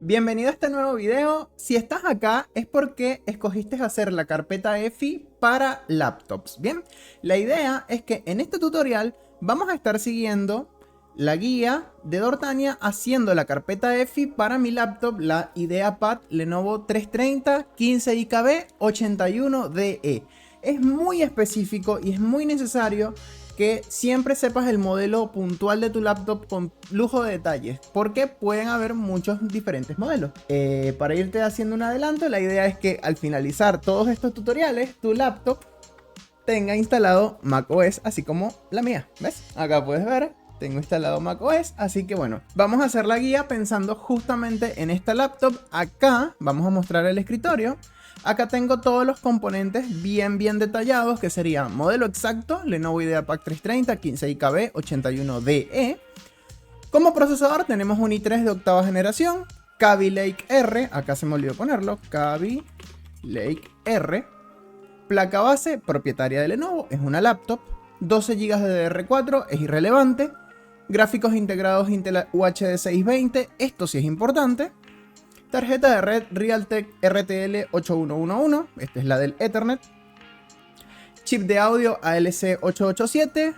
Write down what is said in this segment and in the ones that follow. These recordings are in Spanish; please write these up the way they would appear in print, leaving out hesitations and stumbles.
Bienvenido a este nuevo video. Si estás acá es porque escogiste hacer la carpeta EFI para laptops. Bien, la idea es que en este tutorial vamos a estar siguiendo la guía de Dortania haciendo la carpeta EFI para mi laptop, la IdeaPad Lenovo 330 15IKB 81DE. Es muy específico y es muy necesario que siempre sepas el modelo puntual de tu laptop con lujo de detalles, porque pueden haber muchos diferentes modelos. Para irte haciendo un adelanto, la idea es que al finalizar todos estos tutoriales, tu laptop tenga instalado macOS, así como la mía. ¿Ves? Acá puedes ver, tengo instalado macOS, así que bueno, vamos a hacer la guía pensando justamente en esta laptop. Acá vamos a mostrar el escritorio. Acá tengo todos los componentes bien detallados, que sería modelo exacto, Lenovo IdeaPad 330 15IKB 81DE. Como procesador tenemos un i3 de octava generación, Kaby Lake R, acá se me olvidó ponerlo, Kaby Lake R. Placa base, propietaria de Lenovo, es una laptop, 12 GB de DDR4, es irrelevante. Gráficos integrados Intel UHD 620, esto sí es importante. Tarjeta de red Realtek RTL 8111, esta es la del Ethernet. Chip de audio ALC 887.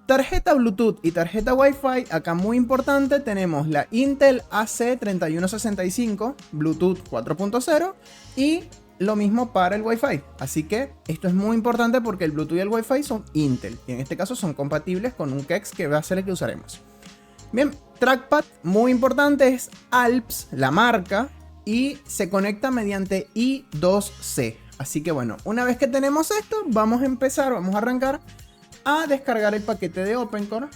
Tarjeta Bluetooth y tarjeta Wi-Fi, acá muy importante, tenemos la Intel AC3165 Bluetooth 4.0 y lo mismo para el Wi-Fi. Así que esto es muy importante porque el Bluetooth y el Wi-Fi son Intel y en este caso son compatibles con un KEX que va a ser el que usaremos. Bien, trackpad muy importante, es Alps, la marca, y se conecta mediante I2C. Así que bueno, una vez que tenemos esto, vamos a arrancar a descargar el paquete de OpenCore.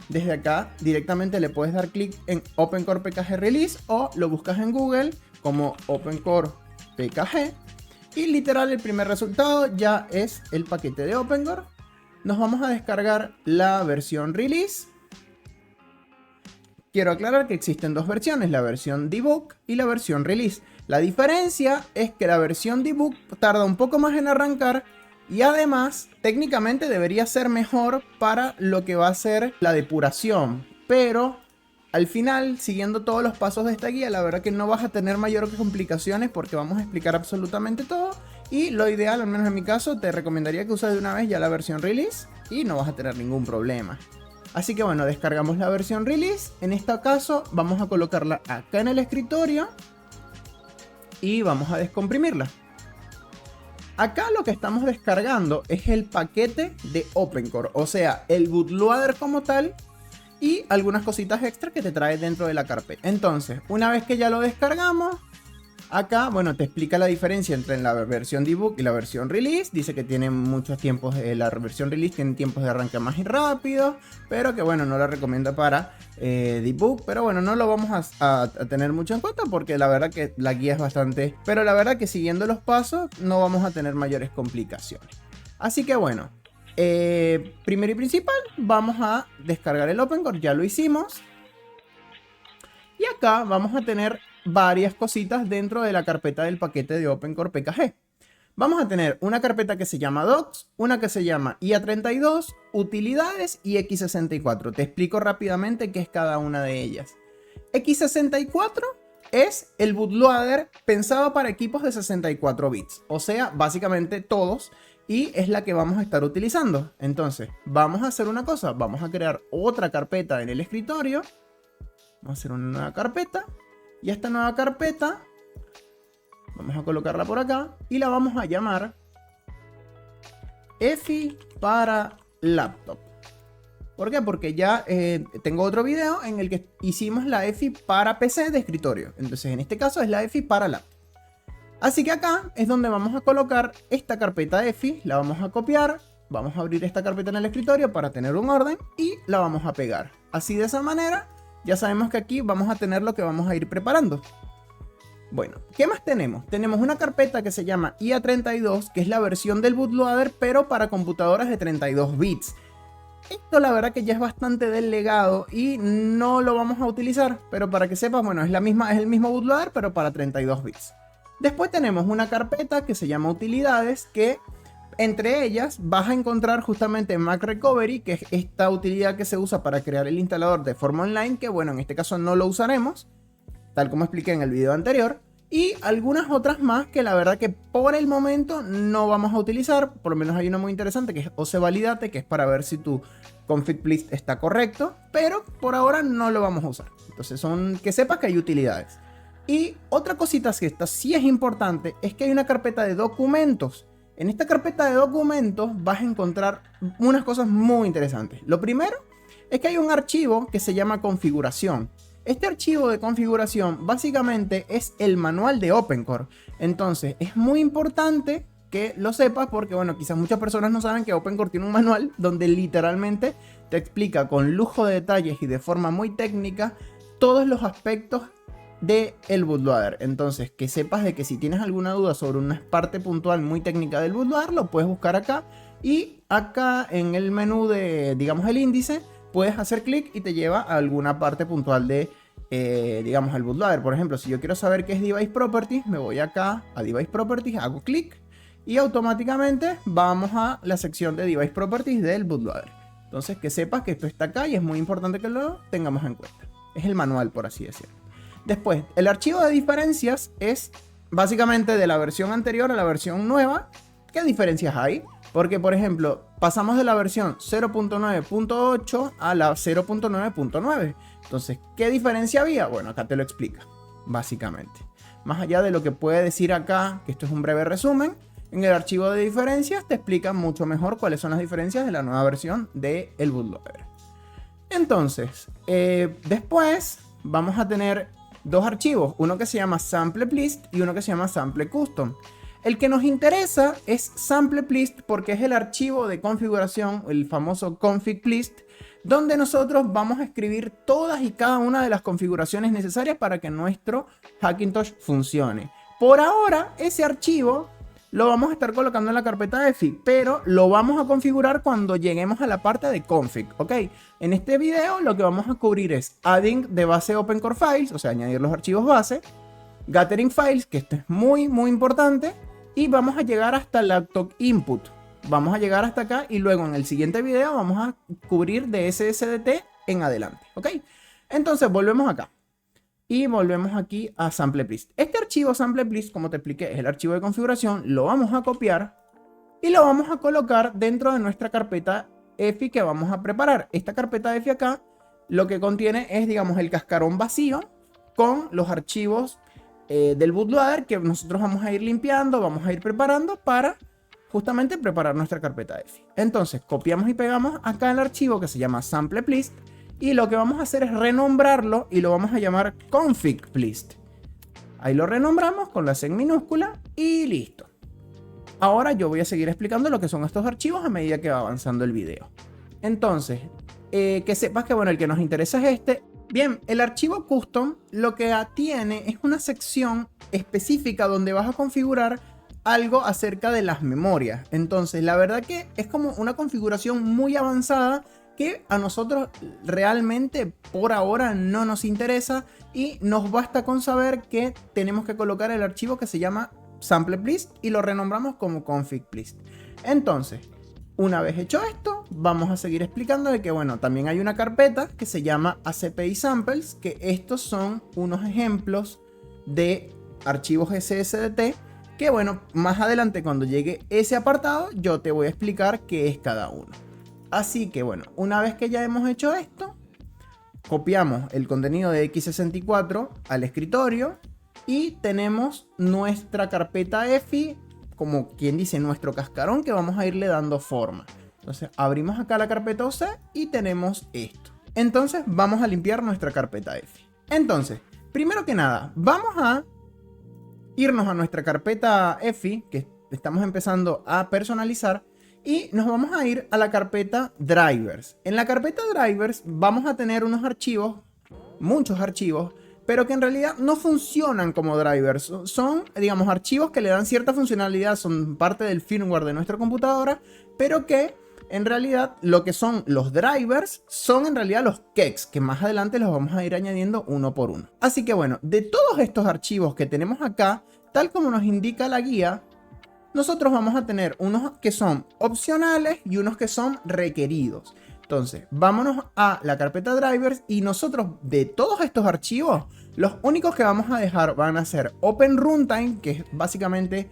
Desde acá directamente le puedes dar clic en OpenCore PKG Release o lo buscas en Google como OpenCore PKG. Y literal el primer resultado ya es el paquete de OpenCore. Nos vamos a descargar la versión Release. Quiero aclarar que existen dos versiones, la versión debug y la versión release. La diferencia es que la versión debug tarda un poco más en arrancar y además técnicamente debería ser mejor para lo que va a ser la depuración. Pero al final, siguiendo todos los pasos de esta guía, la verdad que no vas a tener mayores complicaciones porque vamos a explicar absolutamente todo. Y lo ideal, al menos en mi caso, te recomendaría que uses de una vez ya la versión release y no vas a tener ningún problema. Así que bueno, descargamos la versión release. En este caso vamos a colocarla acá en el escritorio y vamos a descomprimirla. Acá lo que estamos descargando es el paquete de OpenCore, o sea, el bootloader como tal y algunas cositas extra que te trae dentro de la carpeta. Entonces, una vez que ya lo descargamos, acá, bueno, te explica la diferencia entre la versión debug y la versión release. Dice que tiene muchos tiempos, la versión release tiene tiempos de arranque más rápidos, pero que bueno, no la recomienda para debug. Pero bueno, no lo vamos a tener mucho en cuenta porque la verdad que la guía es bastante... Pero la verdad que siguiendo los pasos no vamos a tener mayores complicaciones. Así que bueno, primero y principal, vamos a descargar el OpenCore, ya lo hicimos. Y acá vamos a tener varias cositas dentro de la carpeta del paquete de OpenCore PKG. Vamos a tener una carpeta que se llama Docs, una que se llama IA32, Utilidades y X64. Te explico rápidamente qué es cada una de ellas. X64 es el bootloader pensado para equipos de 64 bits, o sea, básicamente todos, y es la que vamos a estar utilizando. Entonces, vamos a hacer una cosa, vamos a crear otra carpeta en el escritorio. Vamos a hacer una nueva carpeta. Y esta nueva carpeta vamos a colocarla por acá y la vamos a llamar EFI para laptop. ¿Por qué? Porque ya tengo otro video en el que hicimos la EFI para PC de escritorio. Entonces en este caso es la EFI para laptop. Así que acá es donde vamos a colocar esta carpeta EFI. La vamos a copiar. Vamos a abrir esta carpeta en el escritorio para tener un orden y la vamos a pegar. Así de esa manera ya sabemos que aquí vamos a tener lo que vamos a ir preparando. Bueno, ¿qué más tenemos? Tenemos una carpeta que se llama IA32, que es la versión del bootloader, pero para computadoras de 32 bits. Esto la verdad que ya es bastante del legado y no lo vamos a utilizar, pero para que sepas, bueno, es el mismo bootloader, pero para 32 bits. Después tenemos una carpeta que se llama Utilidades, que entre ellas vas a encontrar justamente Mac Recovery, que es esta utilidad que se usa para crear el instalador de forma online, que bueno, en este caso no lo usaremos. tal como expliqué en el video anterior, y algunas otras más que la verdad que por el momento no vamos a utilizar. Por lo menos hay una muy interesante que es OC Validate, que es para ver si tu config list está correcto, pero por ahora no lo vamos a usar. Entonces son que sepas que hay utilidades. Y otra cosita que esta sí es importante es que hay una carpeta de documentos. En esta carpeta de documentos vas a encontrar unas cosas muy interesantes. Lo primero es que hay un archivo que se llama configuración. Este archivo de configuración básicamente es el manual de OpenCore. Entonces es muy importante que lo sepas porque, bueno, quizás muchas personas no saben que OpenCore tiene un manual donde literalmente te explica con lujo de detalles y de forma muy técnica todos los aspectos del bootloader. Entonces que sepas de que si tienes alguna duda sobre una parte puntual muy técnica del bootloader, lo puedes buscar acá. Y acá en el menú de, digamos, el índice, puedes hacer clic y te lleva a alguna parte puntual de, digamos, el bootloader. Por ejemplo, si yo quiero saber qué es Device Properties, me voy acá a Device Properties, hago clic y automáticamente vamos a la sección de Device Properties del bootloader. Entonces, que sepas que esto está acá y es muy importante que lo tengamos en cuenta. Es el manual, por así decirlo. Después, el archivo de diferencias es básicamente de la versión anterior a la versión nueva. ¿Qué diferencias hay? Porque, por ejemplo, pasamos de la versión 0.9.8 a la 0.9.9. Entonces, ¿qué diferencia había? Bueno, acá te lo explica, básicamente. Más allá de lo que puede decir acá, que esto es un breve resumen, en el archivo de diferencias te explica mucho mejor cuáles son las diferencias de la nueva versión del bootloader. Entonces, después vamos a tener dos archivos, uno que se llama SampleList y uno que se llama SampleCustom. El que nos interesa es SampleList porque es el archivo de configuración, el famoso config list, donde nosotros vamos a escribir todas y cada una de las configuraciones necesarias para que nuestro Hackintosh funcione. Por ahora, ese archivo lo vamos a estar colocando en la carpeta EFI, pero lo vamos a configurar cuando lleguemos a la parte de config, ¿ok? En este video lo que vamos a cubrir es adding de base OpenCore Files, o sea, añadir los archivos base, gathering files, que esto es muy, muy importante, y vamos a llegar hasta laptop input. Vamos a llegar hasta acá y luego en el siguiente video vamos a cubrir de SSDT en adelante, ¿ok? Entonces volvemos acá. Y volvemos aquí a SampleList. Este archivo SampleList, como te expliqué, es el archivo de configuración. Lo vamos a copiar y lo vamos a colocar dentro de nuestra carpeta EFI que vamos a preparar. Esta carpeta EFI acá lo que contiene es, digamos, el cascarón vacío con los archivos del bootloader que nosotros vamos a ir limpiando, vamos a ir preparando para justamente preparar nuestra carpeta EFI. Entonces copiamos y pegamos acá el archivo que se llama SampleList. Y lo que vamos a hacer es renombrarlo y lo vamos a llamar config.list. Ahí lo renombramos con la C en minúscula y listo. Ahora yo voy a seguir explicando lo que son estos archivos a medida que va avanzando el video. Entonces, que sepas que bueno, el que nos interesa es este. Bien, el archivo custom lo que tiene es una sección específica donde vas a configurar algo acerca de las memorias. Entonces, la verdad que es como una configuración muy avanzada que a nosotros realmente por ahora no nos interesa y nos basta con saber que tenemos que colocar el archivo que se llama SampleList y lo renombramos como config.list. Entonces, una vez hecho esto, vamos a seguir explicando de que bueno, también hay una carpeta que se llama ACPI Samples, que estos son unos ejemplos de archivos SSDT que bueno, más adelante cuando llegue ese apartado yo te voy a explicar qué es cada uno. Así que bueno, una vez que ya hemos hecho esto, copiamos el contenido de x64 al escritorio y tenemos nuestra carpeta EFI, como quien dice, nuestro cascarón que vamos a irle dando forma. Entonces abrimos acá la carpeta OC y tenemos esto. Entonces vamos a limpiar nuestra carpeta EFI. Entonces, primero que nada, vamos a irnos a nuestra carpeta EFI que estamos empezando a personalizar. Y nos vamos a ir a la carpeta drivers. En la carpeta drivers vamos a tener unos archivos, muchos archivos, pero que en realidad no funcionan como drivers. Son, digamos, archivos que le dan cierta funcionalidad, son parte del firmware de nuestra computadora, pero que en realidad lo que son los drivers son en realidad los kex, que más adelante los vamos a ir añadiendo uno por uno. Así que bueno, de todos estos archivos que tenemos acá, tal como nos indica la guía, nosotros vamos a tener unos que son opcionales y unos que son requeridos. Entonces, vámonos a la carpeta drivers y nosotros de todos estos archivos Los únicos que vamos a dejar van a ser Open Runtime, que es básicamente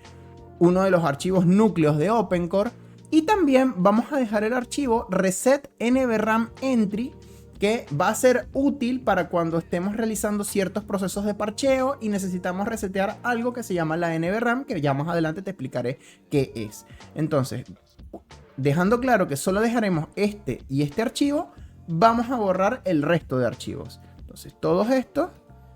uno de los archivos núcleos de OpenCore. Y también vamos a dejar el archivo reset nvram entry, que va a ser útil para cuando estemos realizando ciertos procesos de parcheo y necesitamos resetear algo que se llama la nvram, que ya más adelante te explicaré qué es. Entonces, dejando claro que solo dejaremos este y este archivo, vamos a borrar el resto de archivos. Entonces, todos estos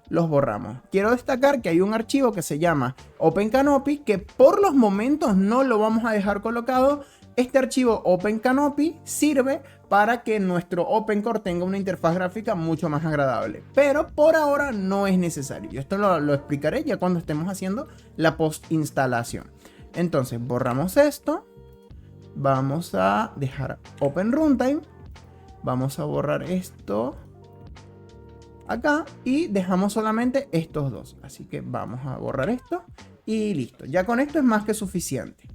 los borramos. Quiero destacar que hay un archivo que se llama OpenCanopy, que por los momentos no lo vamos a dejar colocado. Este archivo OpenCanopy sirve para que nuestro OpenCore tenga una interfaz gráfica mucho más agradable, pero por ahora no es necesario. Yo esto lo explicaré ya cuando estemos haciendo la post-instalación. Entonces borramos esto, vamos a dejar Open Runtime, vamos a borrar esto acá y dejamos solamente estos dos. Así que vamos a borrar esto y listo. Ya con esto es más que suficiente.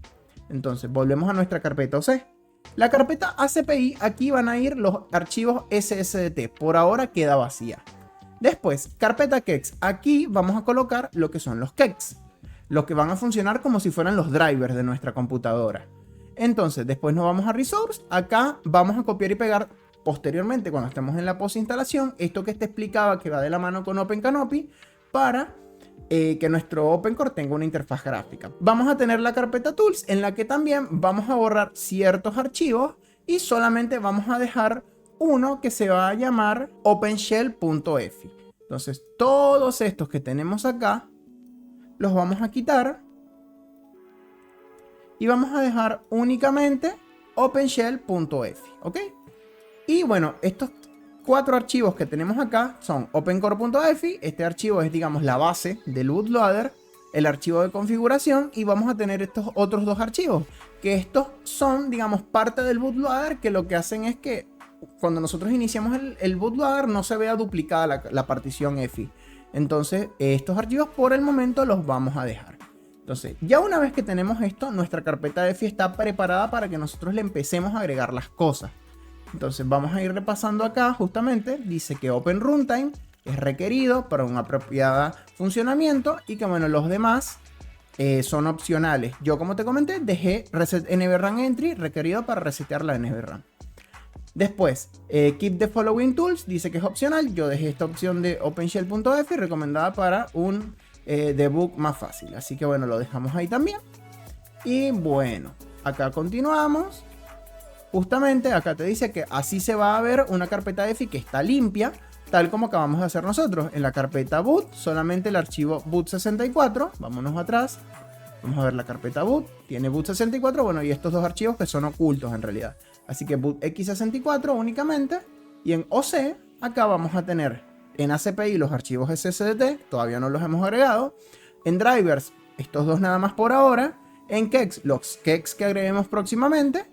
Entonces volvemos a nuestra carpeta OC. La carpeta ACPI, aquí van a ir los archivos SSDT. Por ahora queda vacía. Después, carpeta KEX. Aquí vamos a colocar lo que son los KEX, los que van a funcionar como si fueran los drivers de nuestra computadora. Entonces, después nos vamos a Resource. Acá vamos a copiar y pegar posteriormente, cuando estemos en la post-instalación, esto que te explicaba que va de la mano con OpenCanopy para que nuestro OpenCore tenga una interfaz gráfica. Vamos a tener la carpeta Tools, en la que también vamos a borrar ciertos archivos y solamente vamos a dejar uno que se va a llamar OpenShell.efi. Entonces, todos estos que tenemos acá los vamos a quitar y vamos a dejar únicamente OpenShell.efi, ¿ok? Y bueno, estos 4 archivos que tenemos acá son OpenCore.efi. Este archivo es, digamos, la base del bootloader, el archivo de configuración, y vamos a tener estos otros 2 archivos, que estos son, digamos, parte del bootloader, que lo que hacen es que cuando nosotros iniciamos el bootloader no se vea duplicada la partición EFI. Entonces, estos archivos por el momento los vamos a dejar. Entonces, ya una vez que tenemos esto, nuestra carpeta EFI está preparada para que nosotros le empecemos a agregar las cosas. Entonces vamos a ir repasando acá. Justamente dice que Open Runtime es requerido para un apropiado funcionamiento y que bueno, los demás son opcionales. Yo, como te comenté, dejé Reset NVRAM Entry requerido para resetear la NVRAM. Después, Keep the Following Tools dice que es opcional. Yo dejé esta opción de OpenShell.efi recomendada para un debug más fácil. Así que bueno, lo dejamos ahí también. Y bueno, acá continuamos. Justamente acá te dice que así se va a ver una carpeta EFI que está limpia, tal como acabamos de hacer nosotros. En la carpeta boot, solamente el archivo boot64. Vámonos atrás. Vamos a ver la carpeta boot. Tiene boot64, bueno, y estos 2 archivos que son ocultos en realidad. Así que boot x64 únicamente. Y en OC, acá vamos a tener en ACPI los archivos SSDT. Todavía no los hemos agregado. En drivers, estos 2 nada más por ahora. En KEX, los KEX que agreguemos próximamente.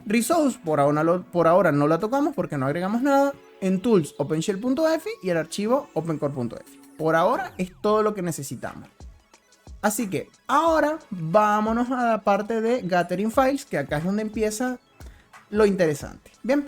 Resource, por ahora no la tocamos porque no agregamos nada. En Tools, OpenShell.efi y el archivo OpenCore.efi. Por ahora es todo lo que necesitamos. Así que ahora vámonos a la parte de Gathering Files, que acá es donde empieza lo interesante. Bien,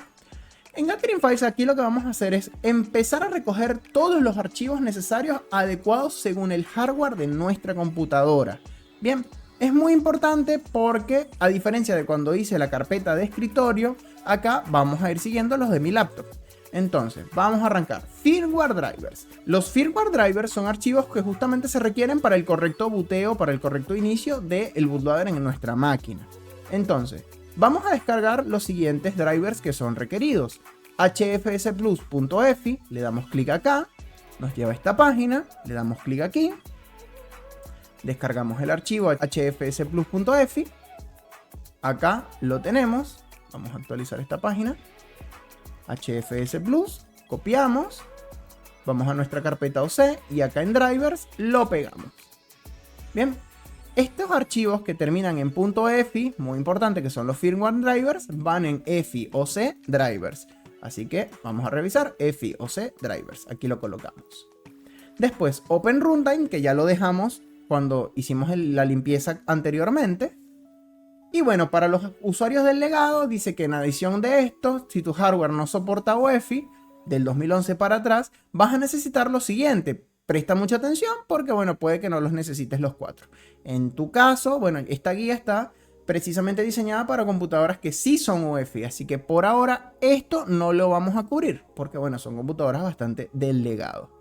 en Gathering Files aquí lo que vamos a hacer es empezar a recoger todos los archivos necesarios adecuados según el hardware de nuestra computadora. Bien. Es muy importante porque, a diferencia de cuando hice la carpeta de escritorio, acá vamos a ir siguiendo los de mi laptop. Entonces, vamos a arrancar. Firmware Drivers. Los Firmware Drivers son archivos que justamente se requieren para el correcto booteo, para el correcto inicio del bootloader en nuestra máquina. Entonces, vamos a descargar los siguientes drivers que son requeridos. hfsplus.efi, le damos clic acá, nos lleva a esta página, le damos clic aquí. Descargamos el archivo hfsplus.efi. Acá lo tenemos. Vamos a actualizar esta página. hfsplus. Copiamos. Vamos a nuestra carpeta OC. Y acá en drivers lo pegamos. Bien. Estos archivos que terminan en .efi, muy importante, que son los firmware drivers, van en EFI OC drivers. Así que vamos a revisar EFI OC drivers. Aquí lo colocamos. Después Open Runtime, que ya lo dejamos cuando hicimos la limpieza anteriormente. Y bueno, para los usuarios del legado, dice que en adición de esto, si tu hardware no soporta UEFI, del 2011 para atrás, vas a necesitar lo siguiente. presta mucha atención porque, bueno, puede que no los necesites los 4. En tu caso, bueno, esta guía está precisamente diseñada para computadoras que sí son UEFI, así que por ahora esto no lo vamos a cubrir porque, bueno, son computadoras bastante del legado.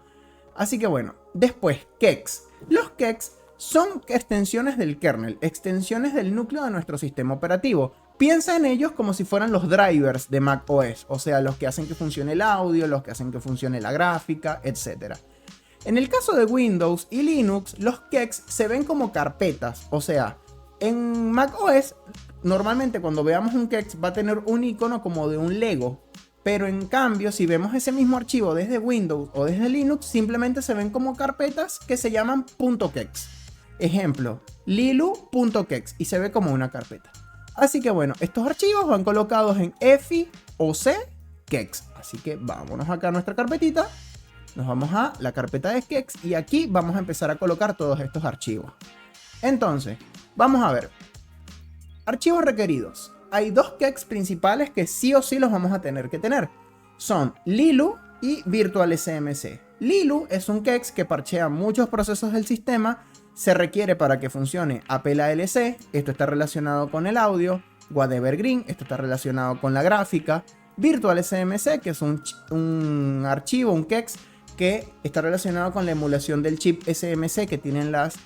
Así que, bueno, después, KEX. Los KEX son extensiones del kernel, extensiones del núcleo de nuestro sistema operativo. Piensa en ellos como si fueran los drivers de macOS, o sea, los que hacen que funcione el audio, los que hacen que funcione la gráfica, etc. En el caso de Windows y Linux, los KEX se ven como carpetas, o sea, en macOS, normalmente cuando veamos un KEX va a tener un icono como de un Lego, pero en cambio, si vemos ese mismo archivo desde Windows o desde Linux, simplemente se ven como carpetas que se llaman .kex. Ejemplo, lilu.kex y se ve como una carpeta. Así que bueno, estos archivos van colocados en EFI o C KEX. Así que vámonos acá a nuestra carpetita, nos vamos a la carpeta de KEX y aquí vamos a empezar a colocar todos estos archivos. Entonces, vamos a ver. Archivos requeridos. Hay dos KEX principales que sí o sí los vamos a tener que tener. Son Lilu y VirtualSMC. Lilu es un KEX que parchea muchos procesos del sistema. Se requiere para que funcione APLC. Esto está relacionado con el audio. Whatevergreen, esto está relacionado con la gráfica. VirtualSMC, que es un archivo, un KEX, que está relacionado con la emulación del chip SMC que tienen las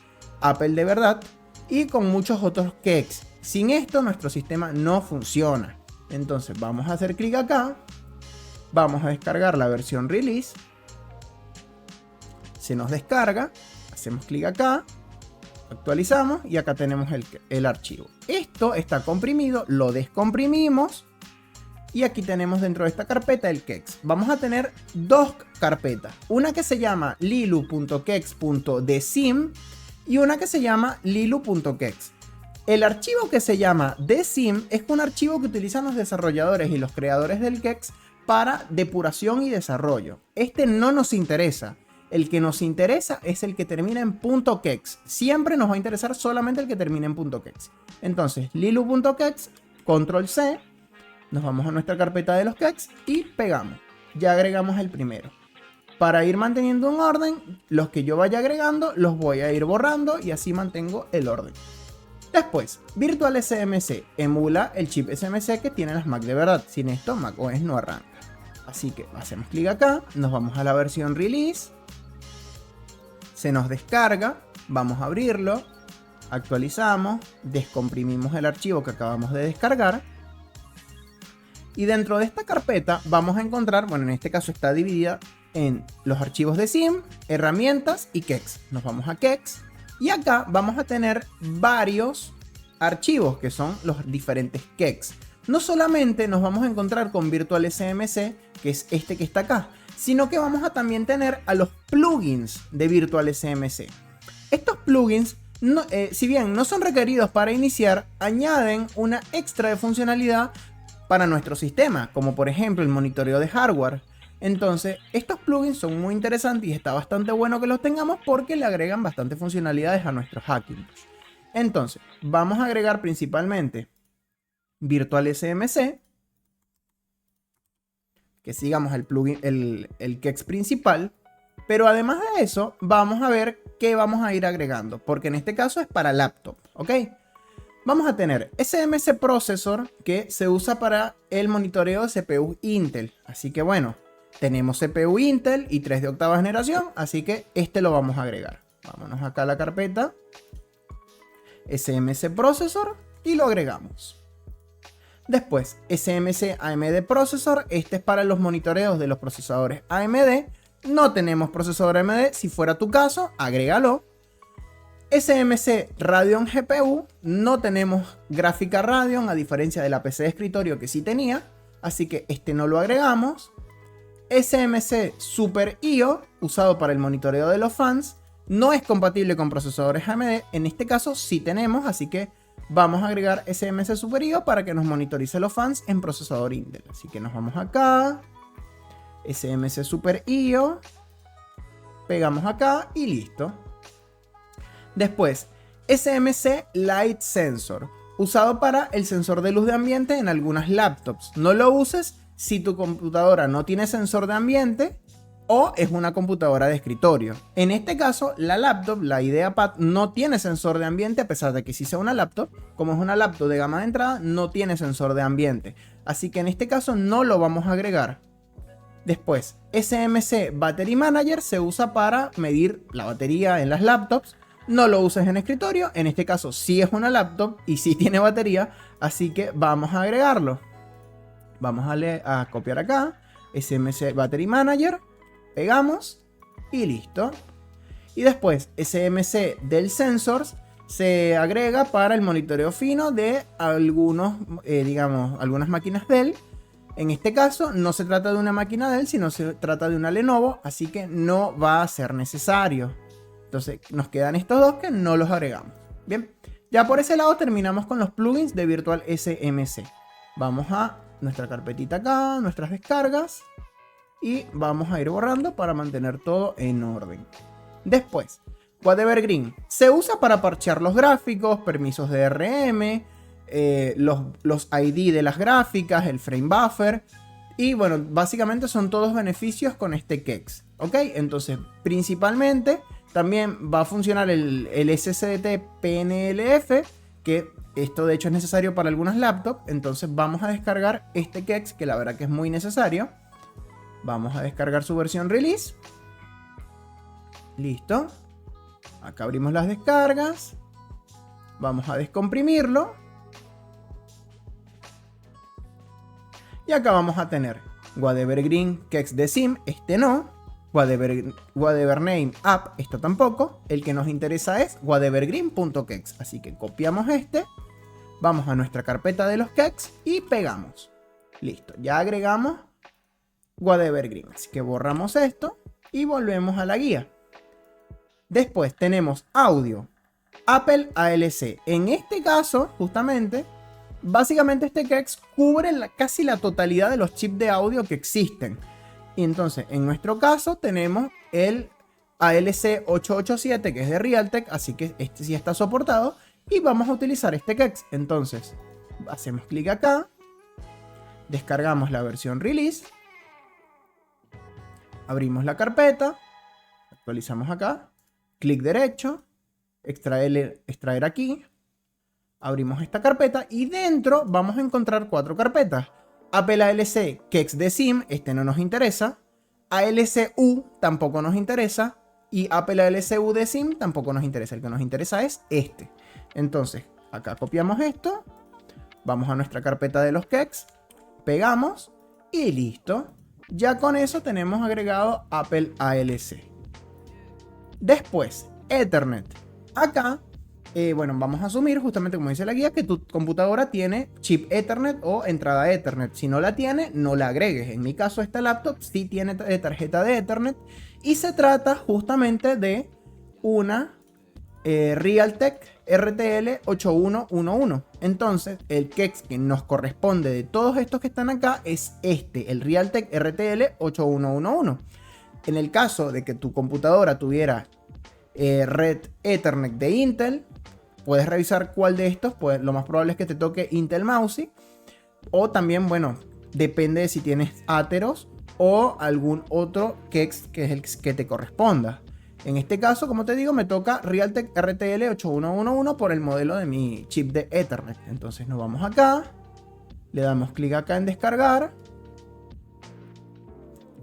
Apple de verdad. Y con muchos otros KEX. Sin esto nuestro sistema no funciona. Entonces vamos a hacer clic acá. Vamos a descargar la versión release. Se nos descarga. Hacemos clic acá. Actualizamos y acá tenemos el archivo. Esto está comprimido. Lo descomprimimos. Y aquí tenemos dentro de esta carpeta el KEX. Vamos a tener dos carpetas. Una que se llama lilu.kex.desim. Y una que se llama lilu.kex. El archivo que se llama desim es un archivo que utilizan los desarrolladores y los creadores del KEX para depuración y desarrollo. Este no nos interesa. El que nos interesa es el que termina en .kex. Siempre nos va a interesar solamente el que termina en .kex. Entonces, lilu.kex, control C, nos vamos a nuestra carpeta de los KEX y pegamos. Ya agregamos el primero. Para ir manteniendo un orden, los que yo vaya agregando los voy a ir borrando y así mantengo el orden. Después, VirtualSMC emula el chip SMC que tienen las Mac de verdad. Sin esto, macOS no arranca. Así que hacemos clic acá, nos vamos a la versión release, se nos descarga, vamos a abrirlo, actualizamos, descomprimimos el archivo que acabamos de descargar. Y dentro de esta carpeta vamos a encontrar, bueno, en este caso está dividida en los archivos de SIM, herramientas y KEX. Nos vamos a KEX y acá vamos a tener varios archivos que son los diferentes KEX. No solamente nos vamos a encontrar con VirtualSMC, que es este que está acá, sino que vamos a también tener a los plugins de VirtualSMC. Estos plugins, si bien no son requeridos para iniciar, añaden una extra de funcionalidad para nuestro sistema, como por ejemplo el monitoreo de hardware. Entonces, estos plugins son muy interesantes y está bastante bueno que los tengamos porque le agregan bastante funcionalidades a nuestros hacking. Entonces, vamos a agregar principalmente VirtualSMC, que sigamos el plugin, el KEX principal, pero además de eso, vamos a ver qué vamos a ir agregando, porque en este caso es para laptop, ¿ok? Vamos a tener SMC Processor, que se usa para el monitoreo de CPU Intel, así que bueno, tenemos CPU Intel y 3 de octava generación, así que este lo vamos a agregar. Vámonos acá a la carpeta SMC Processor y lo agregamos. Después, SMC AMD Processor, este es para los monitoreos de los procesadores AMD. No tenemos procesador AMD, si fuera tu caso, agrégalo. SMC Radeon GPU, no tenemos gráfica Radeon, a diferencia de la PC de escritorio que sí tenía, así que este no lo agregamos. SMC Super IO, usado para el monitoreo de los fans, no es compatible con procesadores AMD, en este caso sí tenemos, así que vamos a agregar SMC Super IO para que nos monitorice los fans en procesador Intel. Así que nos vamos acá, SMC Super IO, pegamos acá y listo. Después, SMC Light Sensor, usado para el sensor de luz de ambiente en algunas laptops. No lo uses si tu computadora no tiene sensor de ambiente o es una computadora de escritorio. En este caso, la laptop, la IdeaPad, no tiene sensor de ambiente, a pesar de que sí sea una laptop. Como es una laptop de gama de entrada, no tiene sensor de ambiente. Así que en este caso no lo vamos a agregar. Después, SMC Battery Manager se usa para medir la batería en las laptops. No lo uses en escritorio, en este caso sí es una laptop y sí tiene batería, así que vamos a agregarlo. Vamos a copiar acá, SMC Battery Manager, pegamos y listo. Y después, SMC del Sensors se agrega para el monitoreo fino de algunos, algunas máquinas Dell. En este caso no se trata de una máquina Dell, sino se trata de una Lenovo, así que no va a ser necesario. Entonces nos quedan estos dos que no los agregamos. Bien, ya por ese lado terminamos con los plugins de Virtual SMC. Vamos a nuestra carpetita acá, nuestras descargas, y vamos a ir borrando para mantener todo en orden. Después, Whatevergreen se usa para parchear los gráficos, permisos de DRM, los ID de las gráficas, el frame buffer. Y bueno, básicamente son todos beneficios con este Kex. ¿Ok? Entonces, principalmente también va a funcionar el SSDT PNLF, que esto de hecho es necesario para algunas laptops. Entonces vamos a descargar este Kex, que la verdad que es muy necesario. Vamos a descargar su versión release. Listo. Acá abrimos las descargas. Vamos a descomprimirlo. Y acá vamos a tener Whatevergreen Kex de Sim, este no. Whatever-name app, esto tampoco. El que nos interesa es whatevergreen.kex. Así que copiamos este. Vamos a nuestra carpeta de los Kex y pegamos. Listo, ya agregamos Whatevergreen. Así que borramos esto y volvemos a la guía. Después tenemos audio, Apple ALC. En este caso, justamente, básicamente este Kex cubre casi la totalidad de los chips de audio que existen. Y entonces, en nuestro caso, tenemos el ALC 887, que es de Realtek, así que este sí está soportado. Y vamos a utilizar este Kex. Entonces, hacemos clic acá, descargamos la versión release, abrimos la carpeta, actualizamos acá, clic derecho, extraer aquí, abrimos esta carpeta y dentro vamos a encontrar 4 carpetas. Apple ALC Kex de Sim, este no nos interesa. ALC-U tampoco nos interesa. Y Apple ALC-U de Sim tampoco nos interesa. El que nos interesa es este. Entonces, acá copiamos esto. Vamos a nuestra carpeta de los Kex. Pegamos. Y listo. Ya con eso tenemos agregado Apple ALC. Después, Ethernet. Acá, bueno, vamos a asumir, justamente como dice la guía, que tu computadora tiene chip Ethernet o entrada Ethernet. Si no la tiene, no la agregues. En mi caso, esta laptop sí tiene tarjeta de Ethernet. Y se trata justamente de una Realtek RTL 8111. Entonces, el Kex que nos corresponde de todos estos que están acá es este, el Realtek RTL 8111. En el caso de que tu computadora tuviera red Ethernet de Intel, puedes revisar cuál de estos, pues lo más probable es que te toque Intel Mousy. O también, bueno, depende de si tienes Atheros o algún otro Kex que es el que te corresponda. En este caso, como te digo, me toca Realtek RTL 8111 por el modelo de mi chip de Ethernet. Entonces nos vamos acá, le damos clic acá en descargar.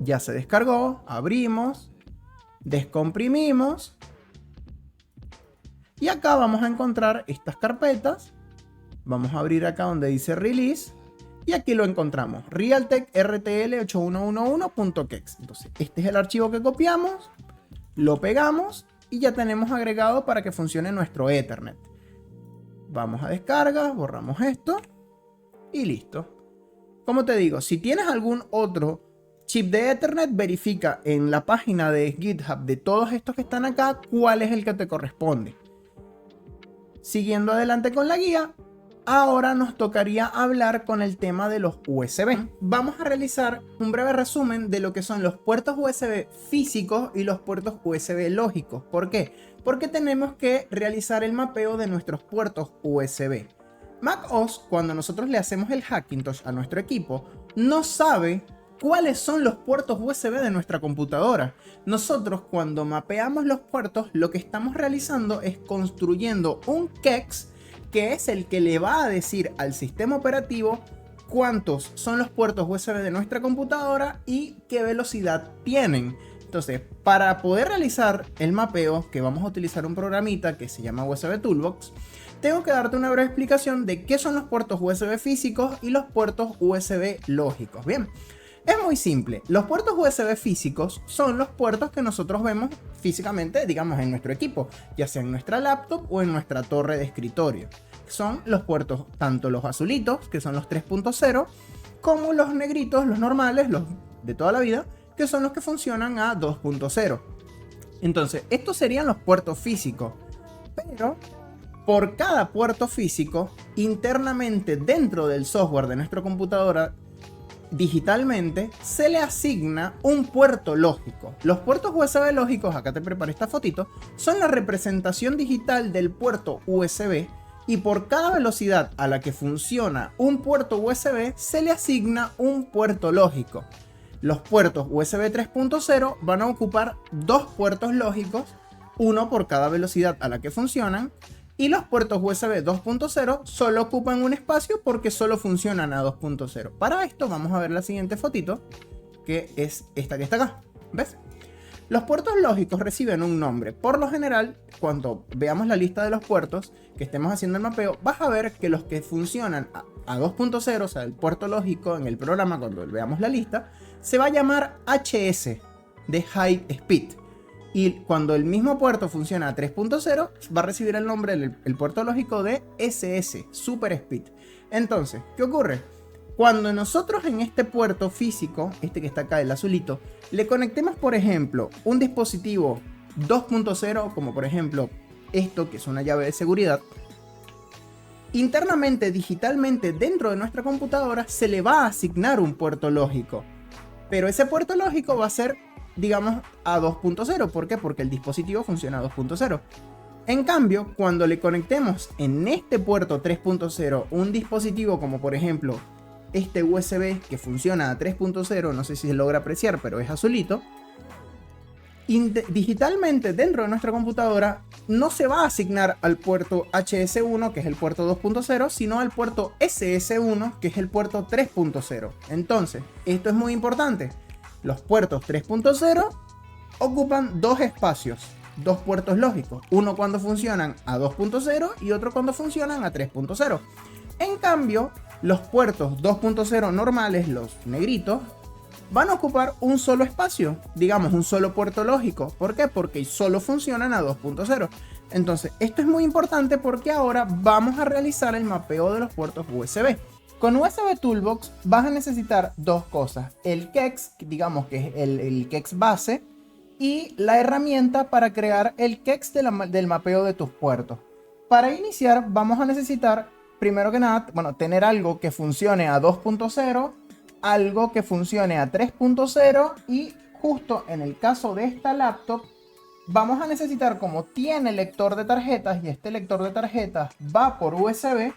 Ya se descargó, abrimos, descomprimimos. Y acá vamos a encontrar estas carpetas. Vamos a abrir acá donde dice Release. Y aquí lo encontramos. Realtek RTL 8111.kex. Entonces, este es el archivo que copiamos. Lo pegamos. Y ya tenemos agregado para que funcione nuestro Ethernet. Vamos a descarga. Borramos esto. Y listo. Como te digo, si tienes algún otro chip de Ethernet, verifica en la página de GitHub de todos estos que están acá cuál es el que te corresponde. Siguiendo adelante con la guía, ahora nos tocaría hablar con el tema de los USB. Vamos a realizar un breve resumen de lo que son los puertos USB físicos y los puertos USB lógicos. ¿Por qué? Porque tenemos que realizar el mapeo de nuestros puertos USB. macOS, cuando nosotros le hacemos el Hackintosh a nuestro equipo, no sabe ¿cuáles son los puertos USB de nuestra computadora? Nosotros cuando mapeamos los puertos, lo que estamos realizando es construyendo un KEX, que es el que le va a decir al sistema operativo cuántos son los puertos USB de nuestra computadora y qué velocidad tienen. Entonces, para poder realizar el mapeo, que vamos a utilizar un programita que se llama USB Toolbox, tengo que darte una breve explicación de qué son los puertos USB físicos y los puertos USB lógicos. Bien, es muy simple. Los puertos USB físicos son los puertos que nosotros vemos físicamente, digamos, en nuestro equipo, ya sea en nuestra laptop o en nuestra torre de escritorio. Son los puertos, tanto los azulitos, que son los 3.0, como los negritos, los normales, los de toda la vida, que son los que funcionan a 2.0. Entonces, estos serían los puertos físicos, pero por cada puerto físico, internamente dentro del software de nuestra computadora, digitalmente, se le asigna un puerto lógico. Los puertos USB lógicos, acá te preparé esta fotito, son la representación digital del puerto USB, y por cada velocidad a la que funciona un puerto USB, se le asigna un puerto lógico. Los puertos USB 3.0 van a ocupar dos puertos lógicos, uno por cada velocidad a la que funcionan, y los puertos USB 2.0 solo ocupan un espacio porque solo funcionan a 2.0. Para esto vamos a ver la siguiente fotito, que es esta que está acá. ¿Ves? Los puertos lógicos reciben un nombre. Por lo general, cuando veamos la lista de los puertos que estemos haciendo el mapeo, vas a ver que los que funcionan a 2.0, o sea, el puerto lógico en el programa, cuando veamos la lista, se va a llamar HS, de High Speed. Y cuando el mismo puerto funciona a 3.0, va a recibir el nombre del puerto lógico de SS, Super Speed. Entonces, ¿qué ocurre? Cuando nosotros en este puerto físico, este que está acá, el azulito, le conectemos, por ejemplo, un dispositivo 2.0, como por ejemplo esto, que es una llave de seguridad, internamente, digitalmente, dentro de nuestra computadora, se le va a asignar un puerto lógico. Pero ese puerto lógico va a ser, digamos, a 2.0. ¿Por qué? Porque el dispositivo funciona a 2.0. En cambio, cuando le conectemos en este puerto 3.0 un dispositivo como por ejemplo este USB que funciona a 3.0, no sé si se logra apreciar, pero es azulito, digitalmente dentro de nuestra computadora no se va a asignar al puerto HS1, que es el puerto 2.0, sino al puerto SS1, que es el puerto 3.0. Entonces, esto es muy importante. Los puertos 3.0 ocupan dos espacios, dos puertos lógicos, uno cuando funcionan a 2.0 y otro cuando funcionan a 3.0. En cambio, los puertos 2.0 normales, los negritos, van a ocupar un solo espacio, digamos un solo puerto lógico. ¿Por qué? Porque solo funcionan a 2.0. Entonces, esto es muy importante porque ahora vamos a realizar el mapeo de los puertos USB. Con USB Toolbox vas a necesitar dos cosas: el KEX, digamos que es el KEX base, y la herramienta para crear el KEX del mapeo de tus puertos. Para iniciar vamos a necesitar, primero que nada, bueno, tener algo que funcione a 2.0, algo que funcione a 3.0 y justo en el caso de esta laptop vamos a necesitar, como tiene lector de tarjetas y este lector de tarjetas va por USB,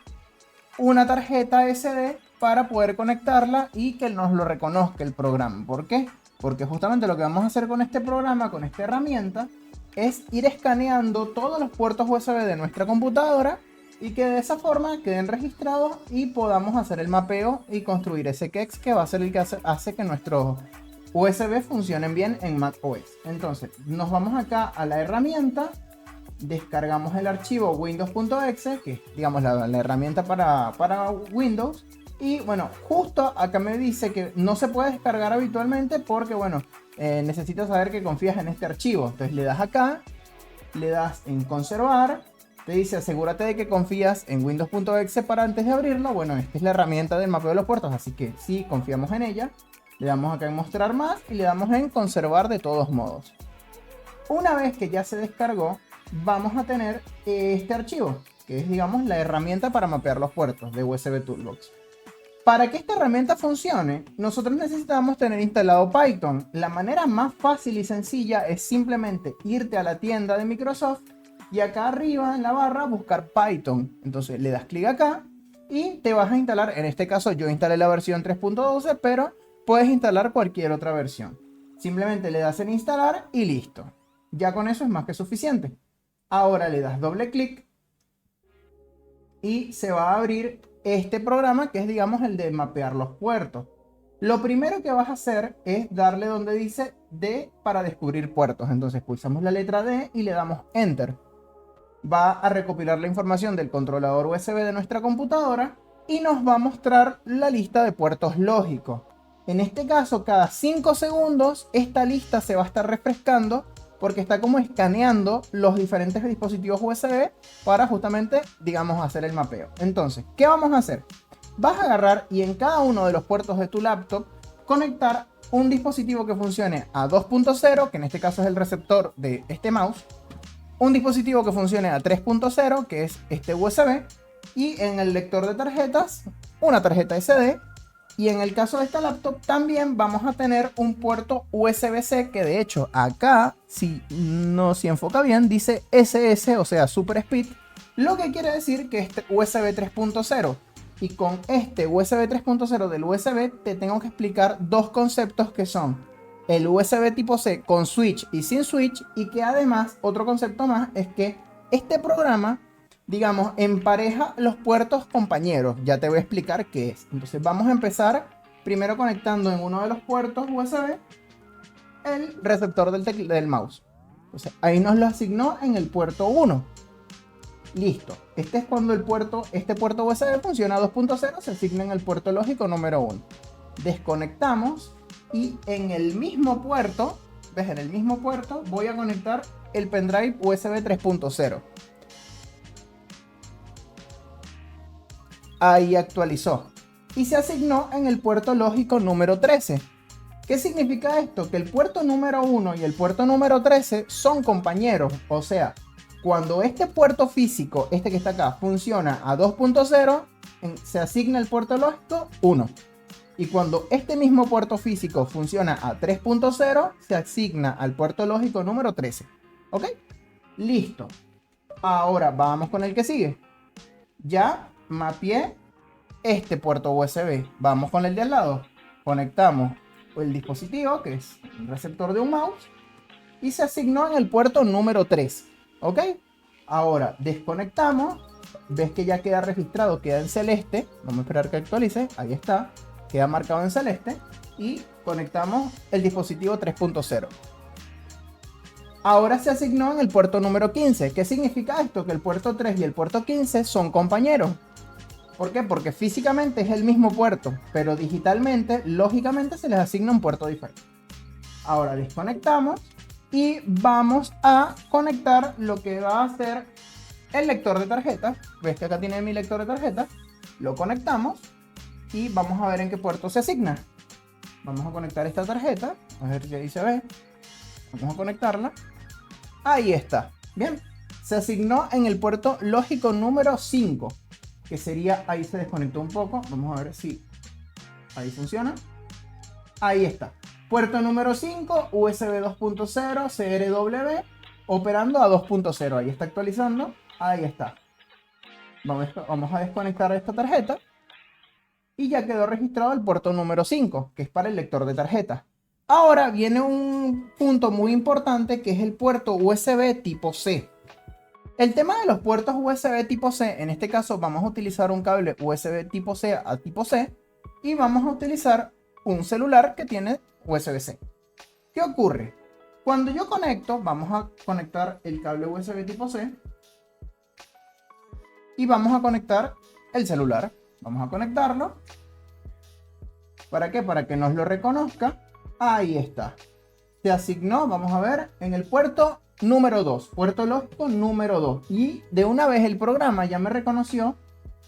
una tarjeta SD para poder conectarla y que nos lo reconozca el programa. ¿Por qué? Porque justamente lo que vamos a hacer con este programa, con esta herramienta, es ir escaneando todos los puertos USB de nuestra computadora y que de esa forma queden registrados y podamos hacer el mapeo y construir ese KEX que va a ser el que hace que nuestros USB funcionen bien en macOS. Entonces, nos vamos acá a la herramienta, descargamos el archivo windows.exe, que es, digamos, la herramienta para Windows. Y bueno, justo acá me dice que no se puede descargar habitualmente porque, bueno, necesitas saber que confías en este archivo. Entonces le das acá, le das en conservar, te dice asegúrate de que confías en windows.exe para antes de abrirlo. Bueno, esta es la herramienta del mapeo de los puertos, así que sí, confiamos en ella. Le damos acá en mostrar más y le damos en conservar de todos modos. Una vez que ya se descargó, vamos a tener este archivo, que es, digamos, la herramienta para mapear los puertos de USB Toolbox. Para que esta herramienta funcione, nosotros necesitamos tener instalado Python. La manera más fácil y sencilla es simplemente irte a la tienda de Microsoft y acá arriba en la barra buscar Python. Entonces le das clic acá y te vas a instalar, en este caso yo instalé la versión 3.12, pero puedes instalar cualquier otra versión. Simplemente le das en instalar y listo. Ya con eso es más que suficiente. Ahora le das doble clic y se va a abrir este programa que es, digamos, el de mapear los puertos. Lo primero que vas a hacer es darle donde dice D para descubrir puertos. Entonces pulsamos la letra D y le damos Enter. Va a recopilar la información del controlador USB de nuestra computadora y nos va a mostrar la lista de puertos lógicos. En este caso, cada 5 segundos esta lista se va a estar refrescando porque está como escaneando los diferentes dispositivos USB para justamente, digamos, hacer el mapeo. Entonces, ¿qué vamos a hacer? Vas a agarrar y en cada uno de los puertos de tu laptop conectar un dispositivo que funcione a 2.0, que en este caso es el receptor de este mouse, un dispositivo que funcione a 3.0, que es este USB, y en el lector de tarjetas, una tarjeta SD, y en el caso de esta laptop también vamos a tener un puerto USB-C, que de hecho acá, si enfoca bien, dice SS, o sea Super Speed, lo que quiere decir que este USB 3.0. Y con este USB 3.0 del USB te tengo que explicar dos conceptos que son el USB tipo C con switch y sin switch, y que además otro concepto más es que este programa, digamos, empareja los puertos compañeros. Ya te voy a explicar qué es. Entonces vamos a empezar primero conectando en uno de los puertos USB el receptor del mouse. Entonces ahí nos lo asignó en el puerto 1. Listo. Este es cuando este puerto USB funciona a 2.0, se asigna en el puerto lógico número 1. Desconectamos y en el mismo puerto, ¿ves? En el mismo puerto voy a conectar el pendrive USB 3.0. Ahí actualizó. Y se asignó en el puerto lógico número 13. ¿Qué significa esto? Que el puerto número 1 y el puerto número 13 son compañeros. O sea, cuando este puerto físico, este que está acá, funciona a 2.0, se asigna el puerto lógico 1. Y cuando este mismo puerto físico funciona a 3.0, se asigna al puerto lógico número 13. ¿Ok? Listo. Ahora vamos con el que sigue. Ya mapeé este puerto USB. Vamos con el de al lado. Conectamos el dispositivo, que es el receptor de un mouse, y se asignó en el puerto número 3. ¿Ok? Ahora desconectamos. Ves que ya queda registrado, queda en celeste. Vamos a esperar que actualice. Ahí está. Queda marcado en celeste. Y conectamos el dispositivo 3.0. Ahora se asignó en el puerto número 15. ¿Qué significa esto? Que el puerto 3 y el puerto 15 son compañeros. ¿Por qué? Porque físicamente es el mismo puerto, pero digitalmente, lógicamente, se les asigna un puerto diferente. Ahora desconectamos y vamos a conectar lo que va a ser el lector de tarjetas. Ves que acá tiene mi lector de tarjetas. Lo conectamos y vamos a ver en qué puerto se asigna. Vamos a conectar esta tarjeta. A ver si ahí se ve. Vamos a conectarla. Ahí está. Bien. Se asignó en el puerto lógico número 5. Que sería, ahí se desconectó un poco. Vamos a ver si ahí funciona. Ahí está. Puerto número 5, USB 2.0, CRW, operando a 2.0. Ahí está actualizando. Ahí está. Vamos a desconectar esta tarjeta. Y ya quedó registrado el puerto número 5, que es para el lector de tarjeta. Ahora viene un punto muy importante, que es el puerto USB tipo C. El tema de los puertos USB tipo C, en este caso vamos a utilizar un cable USB tipo C a tipo C y vamos a utilizar un celular que tiene USB-C. ¿Qué ocurre? Cuando yo conecto, vamos a conectar el cable USB tipo C y vamos a conectar el celular. Vamos a conectarlo. ¿Para qué? Para que nos lo reconozca. Ahí está. Se asignó, vamos a ver, en el puerto número 2, puerto lógico número 2. Y de una vez el programa ya me reconoció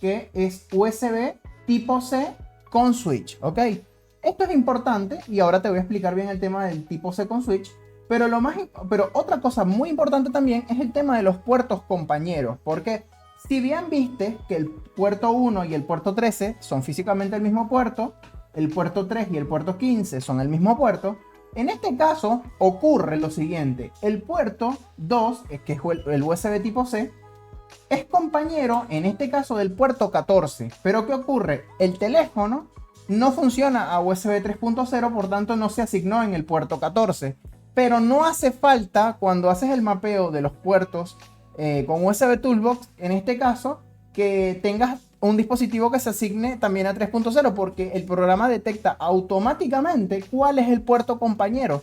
que es USB tipo C con switch, ¿ok? Esto es importante y ahora te voy a explicar bien el tema del tipo C con switch. Pero otra cosa muy importante también es el tema de los puertos compañeros. Porque si bien viste que el puerto 1 y el puerto 13 son físicamente el mismo puerto, el puerto 3 y el puerto 15 son el mismo puerto, en este caso ocurre lo siguiente. El puerto 2, que es el USB tipo C, es compañero en este caso del puerto 14. Pero ¿qué ocurre? El teléfono no funciona a USB 3.0, por tanto no se asignó en el puerto 14. Pero no hace falta, cuando haces el mapeo de los puertos con USB Toolbox, en este caso, que tengas un dispositivo que se asigne también a 3.0, porque el programa detecta automáticamente cuál es el puerto compañero.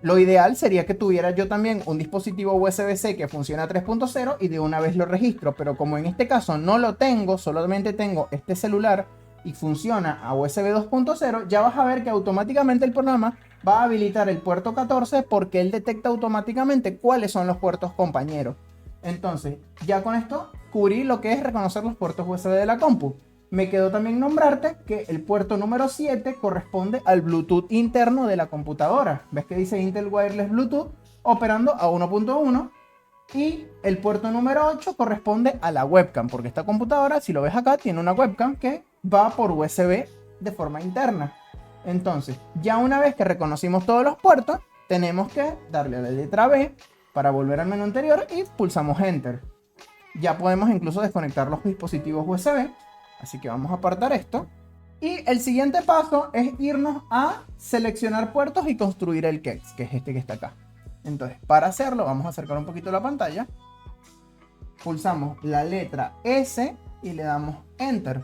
Lo ideal sería que tuviera yo también un dispositivo USB-C que funciona a 3.0 y de una vez lo registro, pero como en este caso no lo tengo, solamente tengo este celular y funciona a USB 2.0, ya vas a ver que automáticamente el programa va a habilitar el puerto 14 porque él detecta automáticamente cuáles son los puertos compañeros. Entonces, ya con esto cubrí lo que es reconocer los puertos USB de la compu. Me quedó también nombrarte que el puerto número 7 corresponde al Bluetooth interno de la computadora. ¿Ves que dice Intel Wireless Bluetooth operando a 1.1? Y el puerto número 8 corresponde a la webcam, porque esta computadora, si lo ves acá, tiene una webcam que va por USB de forma interna. Entonces, ya una vez que reconocimos todos los puertos, tenemos que darle a la letra B para volver al menú anterior y pulsamos Enter. Ya podemos incluso desconectar los dispositivos USB. Así que vamos a apartar esto. Y el siguiente paso es irnos a seleccionar puertos y construir el KEX, que es este que está acá. Entonces, para hacerlo, vamos a acercar un poquito la pantalla. Pulsamos la letra S y le damos Enter.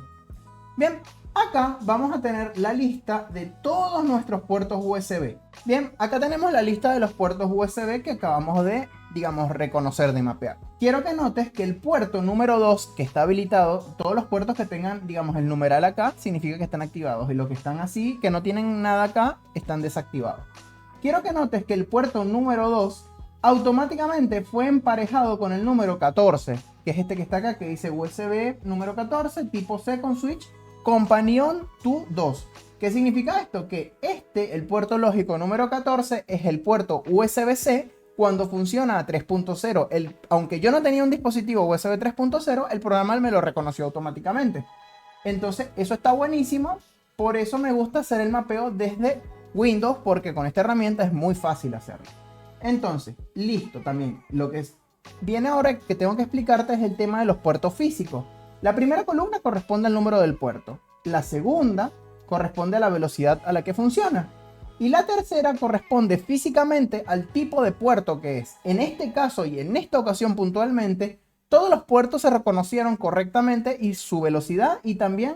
Bien, acá vamos a tener la lista de todos nuestros puertos USB. Bien, acá tenemos la lista de los puertos USB que acabamos de, digamos, reconocer, de mapear. Quiero que notes que el puerto número 2 que está habilitado, todos los puertos que tengan, digamos, el numeral acá, significa que están activados. Y los que están así, que no tienen nada acá, están desactivados. Quiero que notes que el puerto número 2 automáticamente fue emparejado con el número 14, que es este que está acá, que dice USB número 14, tipo C con switch, Companion to 2. ¿Qué significa esto? Que el puerto lógico número 14, es el puerto USB-C cuando funciona a 3.0. Aunque yo no tenía un dispositivo USB 3.0, el programa me lo reconoció automáticamente. Entonces, eso está buenísimo. Por eso me gusta hacer el mapeo desde Windows, porque con esta herramienta es muy fácil hacerlo. Entonces, listo también. Lo que viene ahora que tengo que explicarte es el tema de los puertos físicos. La primera columna corresponde al número del puerto. La segunda corresponde a la velocidad a la que funciona. Y la tercera corresponde físicamente al tipo de puerto que es. En este caso y en esta ocasión puntualmente, todos los puertos se reconocieron correctamente y su velocidad y también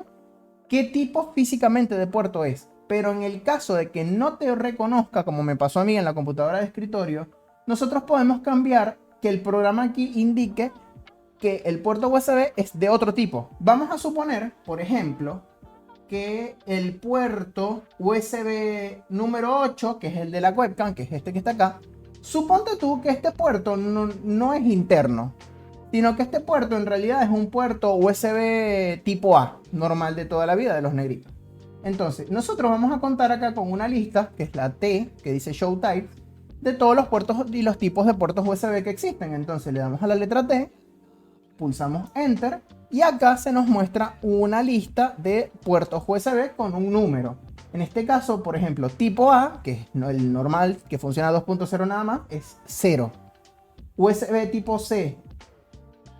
qué tipo físicamente de puerto es. Pero en el caso de que no te reconozca, como me pasó a mí en la computadora de escritorio, nosotros podemos cambiar que el programa aquí indique que el puerto USB es de otro tipo. Vamos a suponer, por ejemplo, que el puerto USB número 8, que es el de la webcam, que es este que está acá, suponte tú que este puerto no es interno, sino que este puerto en realidad es un puerto USB tipo A, normal de toda la vida, de los negritos. Entonces, nosotros vamos a contar acá con una lista, que es la T, que dice Show Type, de todos los puertos y los tipos de puertos USB que existen. Entonces le damos a la letra T, pulsamos Enter y acá se nos muestra una lista de puertos USB con un número. En este caso, por ejemplo, tipo A, que es el normal, que funciona a 2.0 nada más, es 0. USB tipo C,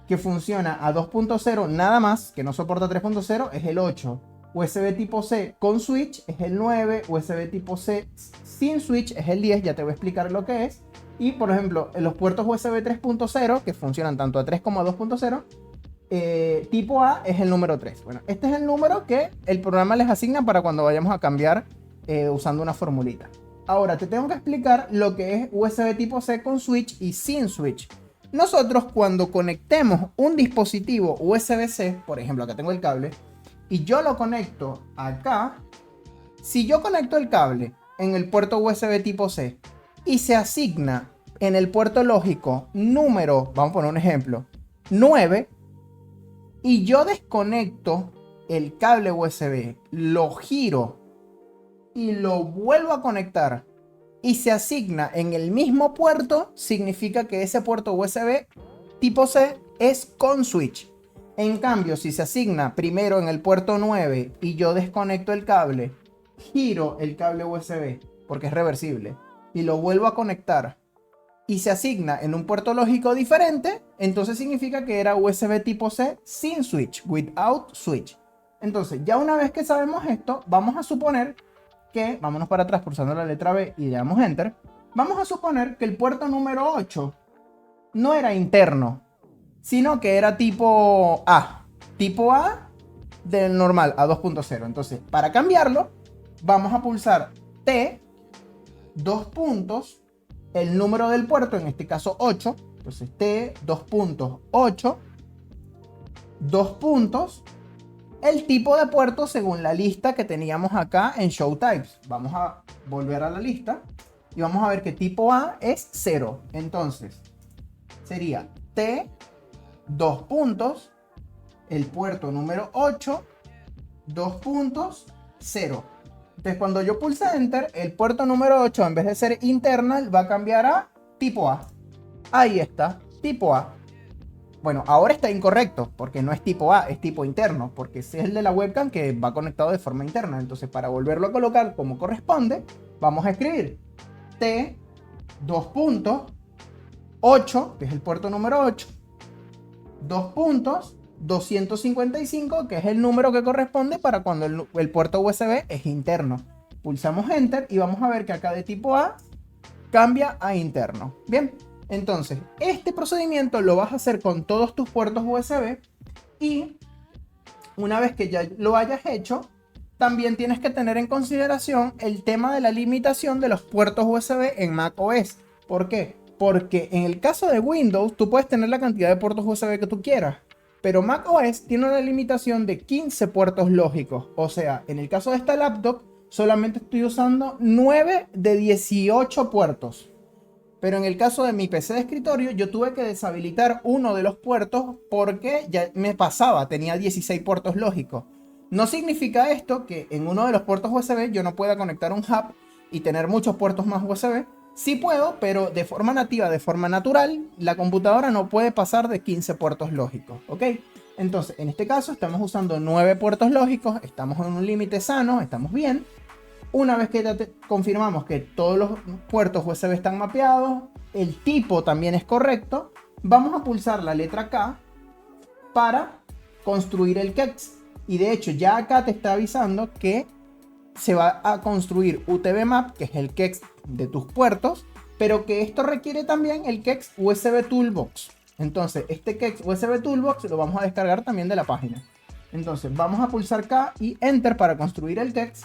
que funciona a 2.0 nada más, que no soporta 3.0, es el 8. USB tipo C con switch es el 9. USB tipo C sin switch es el 10. Ya te voy a explicar lo que es. Y por ejemplo, en los puertos USB 3.0, que funcionan tanto a 3 como a 2.0, tipo A es el número 3. Bueno, este es el número que el programa les asigna para cuando vayamos a cambiar usando una formulita. Ahora te tengo que explicar lo que es USB tipo C con switch y sin switch. Nosotros cuando conectemos un dispositivo USB-C, por ejemplo, acá tengo el cable, y yo lo conecto acá, si yo conecto el cable en el puerto USB tipo C y se asigna en el puerto lógico número, vamos a poner un ejemplo, 9, y yo desconecto el cable USB, lo giro y lo vuelvo a conectar y se asigna en el mismo puerto, significa que ese puerto USB tipo C es con switch. En cambio, si se asigna primero en el puerto 9 y yo desconecto el cable, giro el cable USB porque es reversible y lo vuelvo a conectar y se asigna en un puerto lógico diferente, entonces significa que era USB tipo C sin switch, without switch. Entonces, ya una vez que sabemos esto, vamos a suponer que, vámonos para atrás pulsando la letra B y le damos Enter. Vamos a suponer que el puerto número 8 no era interno, sino que era tipo A. Tipo A del normal, a 2.0. Entonces, para cambiarlo, vamos a pulsar T, 2 puntos, el número del puerto, en este caso 8. Entonces, T, 2.8, 2 puntos, el tipo de puerto según la lista que teníamos acá en Show Types. Vamos a volver a la lista y vamos a ver que tipo A es 0. Entonces, sería T, 2 puntos, el puerto número 8, 2 puntos, 0. Entonces, cuando yo pulse Enter, el puerto número 8, en vez de ser internal, va a cambiar a tipo A. Ahí está, tipo A. Bueno, ahora está incorrecto, porque no es tipo A, es tipo interno, porque ese es el de la webcam que va conectado de forma interna. Entonces, para volverlo a colocar como corresponde, vamos a escribir T, 2 puntos, 8, que es el puerto número 8, 2 puntos, 255, que es el número que corresponde para cuando el puerto USB es interno. Pulsamos Enter y vamos a ver que acá de tipo A cambia a interno. Bien, entonces este procedimiento lo vas a hacer con todos tus puertos USB y una vez que ya lo hayas hecho, también tienes que tener en consideración el tema de la limitación de los puertos USB en macOS. ¿Por qué? Porque en el caso de Windows tú puedes tener la cantidad de puertos USB que tú quieras, pero macOS tiene una limitación de 15 puertos lógicos. O sea, en el caso de esta laptop solamente estoy usando 9 de 18 puertos. Pero en el caso de mi PC de escritorio yo tuve que deshabilitar uno de los puertos porque ya me pasaba, tenía 16 puertos lógicos. No significa esto que en uno de los puertos USB yo no pueda conectar un hub y tener muchos puertos más USB. Sí puedo, pero de forma nativa, de forma natural, la computadora no puede pasar de 15 puertos lógicos, ¿ok? Entonces, en este caso estamos usando 9 puertos lógicos, estamos en un límite sano, estamos bien. Una vez que ya confirmamos que todos los puertos USB están mapeados, el tipo también es correcto, vamos a pulsar la letra K para construir el KEX. Y de hecho ya acá te está avisando que se va a construir UTB-Map, que es el KEX de tus puertos, pero que esto requiere también el KEX USB Toolbox. Entonces este KEX USB Toolbox lo vamos a descargar también de la página. Entonces vamos a pulsar K y Enter para construir el KEX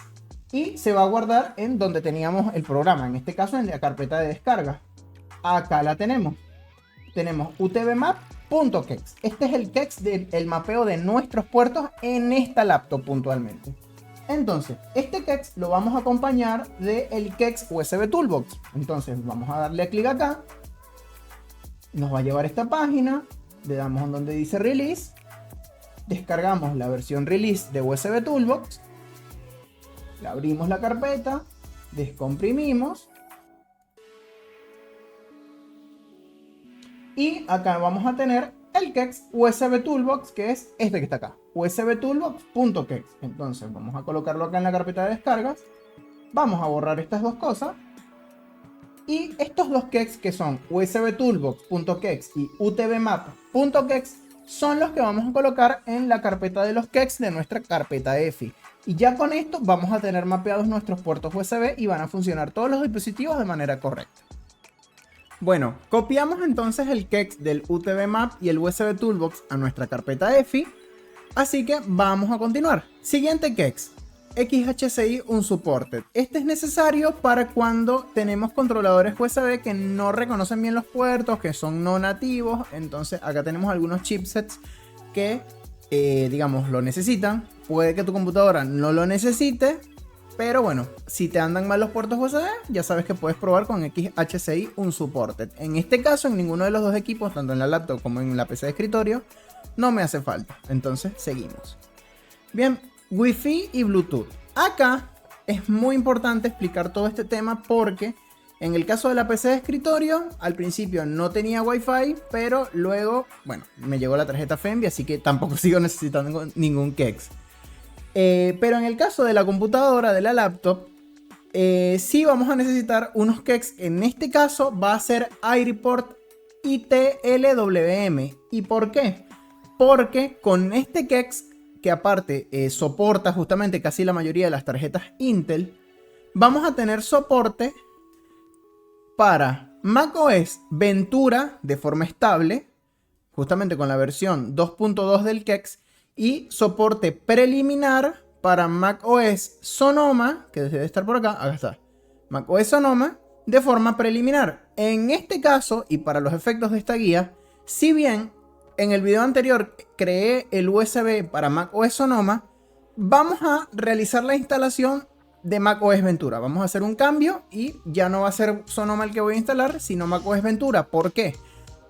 y se va a guardar en donde teníamos el programa, en este caso en la carpeta de descarga. Acá la tenemos. Tenemos utbmap.kex. Este es el KEX del mapeo de nuestros puertos en esta laptop puntualmente. Entonces, este KEX lo vamos a acompañar del KEX USB Toolbox. Entonces, vamos a darle clic acá. Nos va a llevar a esta página. Le damos en donde dice Release. Descargamos la versión Release de USB Toolbox. Le abrimos la carpeta. Descomprimimos. Y acá vamos a tener el KEX USB Toolbox, que es este que está acá, usbtoolbox.kex. Entonces vamos a colocarlo acá en la carpeta de descargas. Vamos a borrar estas dos cosas. Y estos dos KEX que son usbtoolbox.kex y utbmap.kex son los que vamos a colocar en la carpeta de los KEX de nuestra carpeta EFI. Y ya con esto vamos a tener mapeados nuestros puertos USB y van a funcionar todos los dispositivos de manera correcta. Bueno, copiamos entonces el KEX del UTB-Map y el USB Toolbox a nuestra carpeta EFI, así que vamos a continuar. Siguiente KEX, XHCI Unsupported. Este es necesario para cuando tenemos controladores USB que no reconocen bien los puertos, que son no nativos. Entonces acá tenemos algunos chipsets que, digamos, lo necesitan. Puede que tu computadora no lo necesite, pero bueno, si te andan mal los puertos USB, ya sabes que puedes probar con XHCI Unsupported. En este caso, en ninguno de los dos equipos, tanto en la laptop como en la PC de escritorio, no me hace falta. Entonces, seguimos. Bien, Wi-Fi y Bluetooth. Acá es muy importante explicar todo este tema porque en el caso de la PC de escritorio, al principio no tenía Wi-Fi, pero luego, bueno, me llegó la tarjeta FEMBI, así que tampoco sigo necesitando ningún KEX. Pero en el caso de la computadora, de la laptop, sí vamos a necesitar unos KEX. En este caso va a ser Airport ITLWM. ¿Y por qué? Porque con este KEX que aparte soporta justamente casi la mayoría de las tarjetas Intel, vamos a tener soporte para macOS Ventura de forma estable, justamente con la versión 2.2 del Kex, y soporte preliminar para macOS Sonoma, que debe estar por acá, acá está, macOS Sonoma de forma preliminar. En este caso, y para los efectos de esta guía, si bien en el video anterior creé el USB para macOS Sonoma, vamos a realizar la instalación de macOS Ventura. Vamos a hacer un cambio y ya no va a ser Sonoma el que voy a instalar, sino macOS Ventura. ¿Por qué?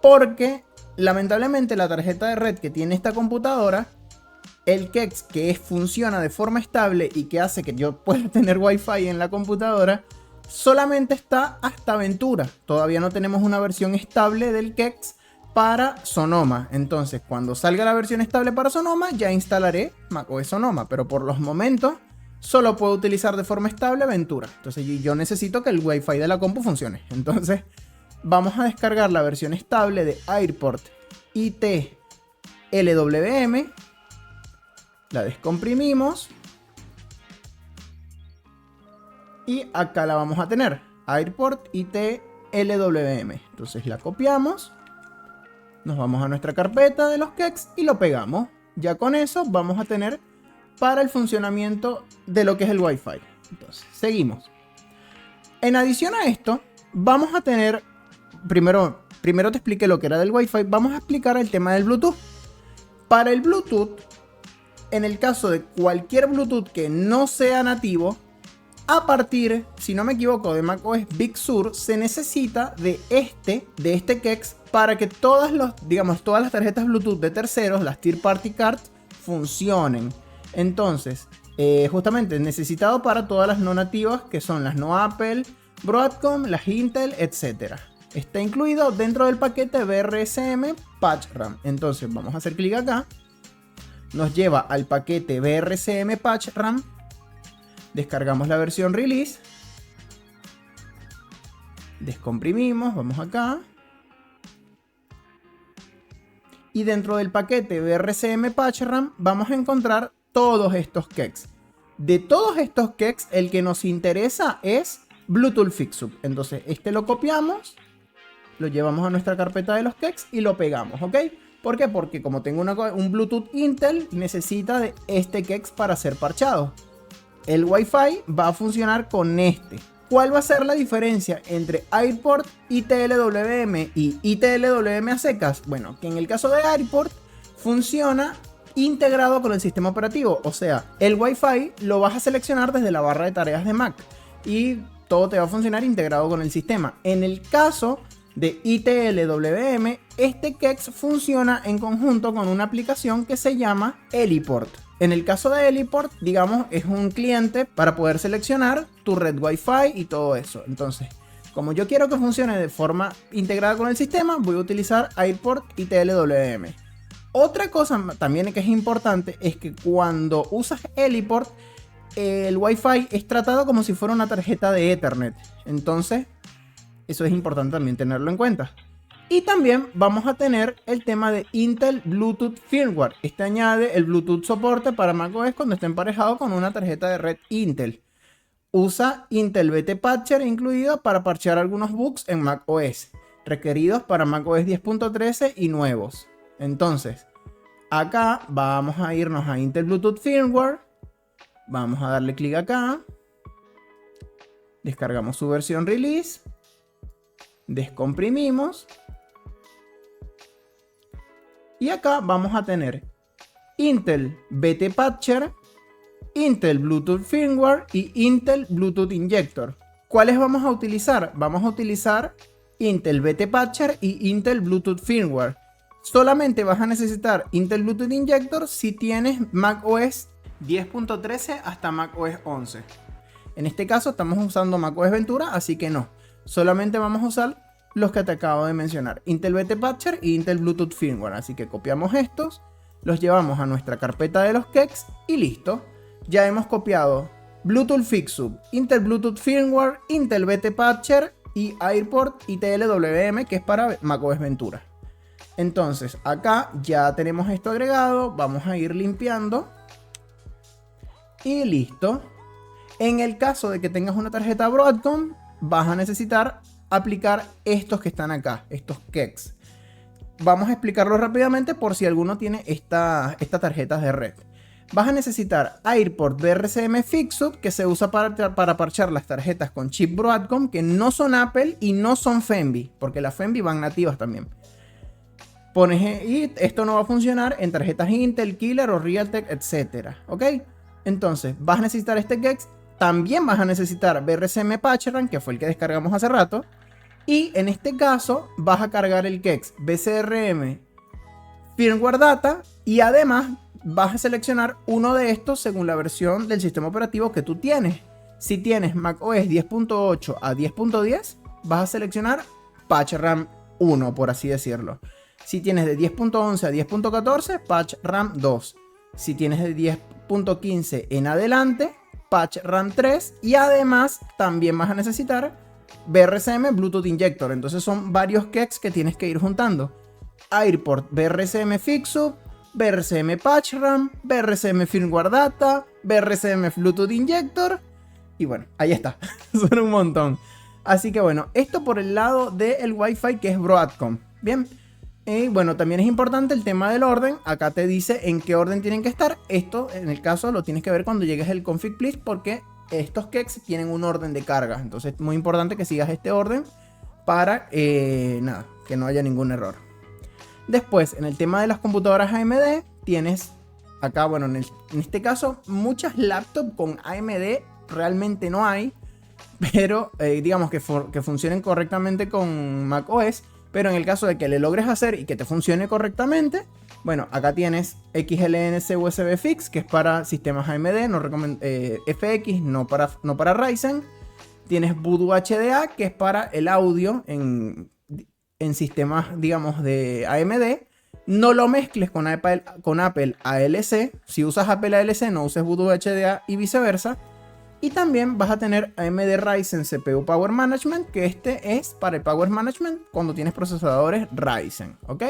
Porque lamentablemente la tarjeta de red que tiene esta computadora, el Kex, que funciona de forma estable y que hace que yo pueda tener Wi-Fi en la computadora, solamente está hasta Ventura. Todavía no tenemos una versión estable del Kex para Sonoma. Entonces, cuando salga la versión estable para Sonoma, ya instalaré macOS Sonoma. Pero por los momentos, solo puedo utilizar de forma estable Ventura. Entonces, yo necesito que el Wi-Fi de la compu funcione. Entonces, vamos a descargar la versión estable de Airport IT LWM. La descomprimimos. Y acá la vamos a tener. Airport IT LWM. Entonces la copiamos. Nos vamos a nuestra carpeta de los Kex y lo pegamos. Ya con eso vamos a tener para el funcionamiento de lo que es el Wi-Fi. Entonces, seguimos. En adición a esto, vamos a tener... Primero te expliqué lo que era del Wi-Fi. Vamos a explicar el tema del Bluetooth. Para el Bluetooth, en el caso de cualquier Bluetooth que no sea nativo, a partir, si no me equivoco, de macOS Big Sur, se necesita de este Kex para que todas las tarjetas Bluetooth de terceros, las Third Party Cards, funcionen. Entonces, justamente necesitado para todas las no nativas, que son las no Apple, Broadcom, las Intel, etc. Está incluido dentro del paquete BRSM Patch RAM. Entonces, vamos a hacer clic acá. Nos lleva al paquete BRSM Patch RAM. Descargamos la versión release. Descomprimimos, vamos acá. Y dentro del paquete BRSM Patch RAM vamos a encontrar todos estos Kex. De todos estos Kex, el que nos interesa es Bluetooth Fixup. Entonces este lo copiamos, lo llevamos a nuestra carpeta de los Kex y lo pegamos, ¿ok? ¿Por qué? Porque como tengo un Bluetooth Intel, necesita de este Kex para ser parchado. El Wi-Fi va a funcionar con este. ¿Cuál va a ser la diferencia entre Airport ITLWM y ITLWM a secas? Bueno, que en el caso de Airport funciona integrado con el sistema operativo. O sea, el Wi-Fi lo vas a seleccionar desde la barra de tareas de Mac y todo te va a funcionar integrado con el sistema. En el caso de ITLWM, este Kex funciona en conjunto con una aplicación que se llama Heliport. En el caso de Heliport, digamos, es un cliente para poder seleccionar tu red Wi-Fi y todo eso. Entonces, como yo quiero que funcione de forma integrada con el sistema, voy a utilizar Airport ITLWM. Otra cosa también que es importante es que cuando usas Heliport, el Wi-Fi es tratado como si fuera una tarjeta de Ethernet. Entonces, eso es importante también tenerlo en cuenta. Y también vamos a tener el tema de Intel Bluetooth Firmware. Este añade el Bluetooth soporte para macOS cuando esté emparejado con una tarjeta de red Intel. Usa Intel BT Patcher incluido para parchear algunos bugs en macOS, requeridos para macOS 10.13 y nuevos. Entonces, acá vamos a irnos a Intel Bluetooth Firmware. Vamos a darle clic acá. Descargamos su versión release. Descomprimimos. Y acá vamos a tener Intel BT Patcher, Intel Bluetooth Firmware y Intel Bluetooth Injector. ¿Cuáles vamos a utilizar? Vamos a utilizar Intel BT Patcher y Intel Bluetooth Firmware. Solamente vas a necesitar Intel Bluetooth Injector si tienes macOS 10.13 hasta macOS 11. En este caso estamos usando macOS Ventura, así que no. Solamente vamos a usar los que te acabo de mencionar, Intel BT Patcher y Intel Bluetooth Firmware. Así que copiamos estos, los llevamos a nuestra carpeta de los Kex y listo. Ya hemos copiado Bluetooth Fixup, Intel Bluetooth Firmware, Intel BT Patcher y Airport ITLWM, que es para macOS Ventura. Entonces acá ya tenemos esto agregado. Vamos a ir limpiando Y listo. En el caso de que tengas una tarjeta Broadcom, vas a necesitar aplicar estos que están acá, estos KEX. Vamos a explicarlo rápidamente por si alguno tiene estas tarjetas de red. Vas a necesitar Airport BRCM Fixup, que se usa para parchar las tarjetas con chip Broadcom que no son Apple y no son Fenby, porque las Fenby van nativas también. Y esto no va a funcionar en tarjetas Intel, Killer o Realtek, etc. ¿Ok? Entonces, vas a necesitar este KEX. También vas a necesitar BRCM PatchRAM, que fue el que descargamos hace rato. Y en este caso, vas a cargar el KEX BCRM Firmware Data. Y además, vas a seleccionar uno de estos según la versión del sistema operativo que tú tienes. Si tienes macOS 10.8 a 10.10, vas a seleccionar PatchRAM 1, por así decirlo. Si tienes de 10.11 a 10.14, PatchRAM 2. Si tienes de 10.15 en adelante, PatchRAM 3. Y además también vas a necesitar BRCM Bluetooth Injector. Entonces son varios KEX que tienes que ir juntando. Airport BRCM Fixup, BRCM PatchRAM, BRCM Firmware Data, BRCM Bluetooth Injector. Y bueno, ahí está. Son un montón. Así que bueno, esto por el lado del Wi-Fi que es Broadcom. Bien. Y bueno, también es importante el tema del orden. Acá te dice en qué orden tienen que estar. Esto, en el caso, lo tienes que ver cuando llegues al config please, porque estos KEX tienen un orden de carga. Entonces es muy importante que sigas este orden para que no haya ningún error. Después, en el tema de las computadoras AMD, tienes acá, bueno, en este caso, muchas laptops con AMD realmente no hay. Pero digamos que funcionen correctamente con macOS. Pero en el caso de que le logres hacer y que te funcione correctamente, bueno, acá tienes XLNC USB Fix, que es para sistemas AMD, FX, no para Ryzen. Tienes Voodoo HDA, que es para el audio en sistemas, digamos, de AMD. No lo mezcles con Apple ALC. Si usas Apple ALC, no uses Voodoo HDA y viceversa. Y también vas a tener AMD Ryzen CPU Power Management, que este es para el Power Management cuando tienes procesadores Ryzen, ¿ok?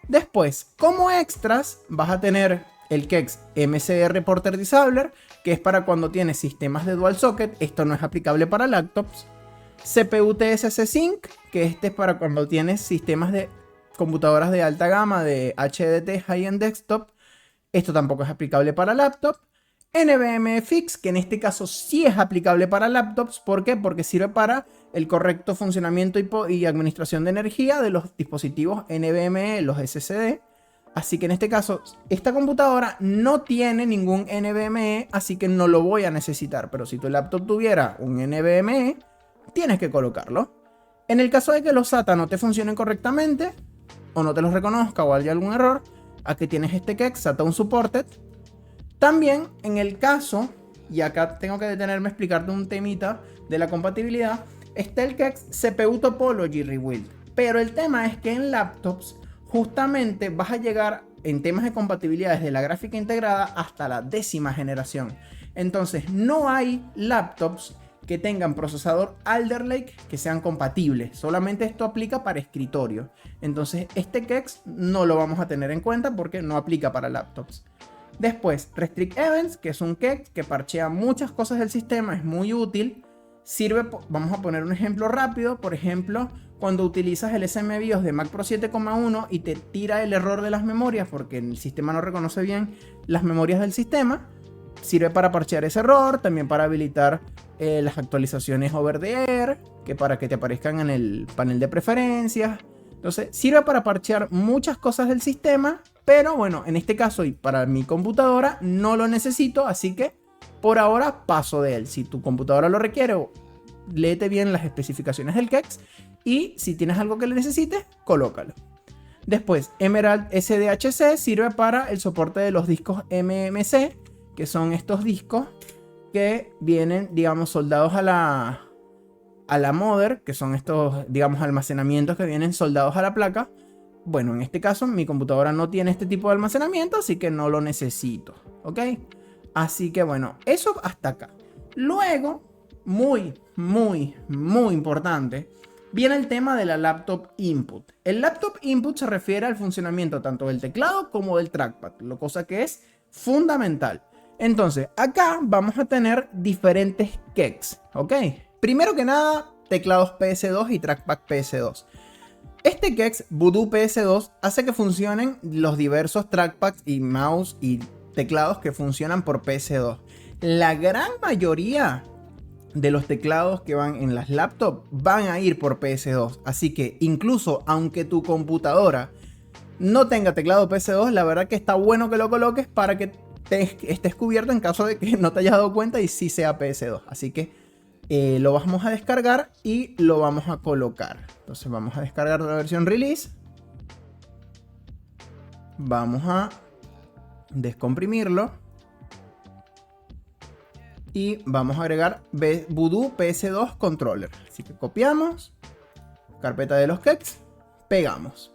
Después, como extras, vas a tener el KEX MCR Porter Disabler, que es para cuando tienes sistemas de dual socket. Esto no es aplicable para laptops. CPU TSC Sync, que este es para cuando tienes sistemas de computadoras de alta gama de HDT High-End Desktop. Esto tampoco es aplicable para laptop. NVMe Fix, que en este caso sí es aplicable para laptops. ¿Por qué? Porque sirve para el correcto funcionamiento y administración de energía de los dispositivos NVMe, los SSD. Así que en este caso, esta computadora no tiene ningún NVMe, así que no lo voy a necesitar. Pero si tu laptop tuviera un NVMe, tienes que colocarlo. En el caso de que los SATA no te funcionen correctamente, o no te los reconozca, o haya algún error, aquí tienes este KEX SATA Unsupported. También en el caso, y acá tengo que detenerme a explicarte un temita de la compatibilidad, está el KEX CPU Topology Rebuild. Pero el tema es que en laptops justamente vas a llegar en temas de compatibilidad desde la gráfica integrada hasta la 10ª generación. Entonces no hay laptops que tengan procesador Alder Lake que sean compatibles. Solamente esto aplica para escritorio. Entonces este KEX no lo vamos a tener en cuenta porque no aplica para laptops. Después, Restrict Events, que es un KEX que parchea muchas cosas del sistema, es muy útil. Sirve, vamos a poner un ejemplo rápido, por ejemplo, cuando utilizas el SMBIOS de Mac Pro 7,1 y te tira el error de las memorias porque el sistema no reconoce bien las memorias del sistema. Sirve para parchear ese error, también para habilitar las actualizaciones over the air, que para que te aparezcan en el panel de preferencias. Entonces sirve para parchear muchas cosas del sistema, pero bueno, en este caso y para mi computadora no lo necesito, así que por ahora paso de él. Si tu computadora lo requiere, léete bien las especificaciones del KEX y si tienes algo que le necesites, colócalo. Después, Emerald SDHC sirve para el soporte de los discos MMC, que son estos discos que vienen, digamos, soldados a la mother, que son estos, digamos, almacenamientos que vienen soldados a la placa. Bueno, en este caso mi computadora no tiene este tipo de almacenamiento, así que no lo necesito, ¿ok? Así que bueno, eso hasta acá. Luego, muy importante, viene el tema de la laptop input. El laptop input se refiere al funcionamiento tanto del teclado como del trackpad, cosa que es fundamental. Entonces, acá vamos a tener diferentes keys, ¿ok? Primero que nada, teclados PS2 y trackpad PS2. Este kex Voodoo PS2 hace que funcionen los diversos trackpads y mouse y teclados que funcionan por PS2. La gran mayoría de los teclados que van en las laptops van a ir por PS2. Así que incluso aunque tu computadora no tenga teclado PS2, la verdad que está bueno que lo coloques para que estés cubierto en caso de que no te hayas dado cuenta y sí sea PS2. Así que lo vamos a descargar y lo vamos a colocar. Entonces vamos a descargar la versión release. Vamos a descomprimirlo. Y vamos a agregar Voodoo PS2 Controller. Así que copiamos. Carpeta de los keys. Pegamos.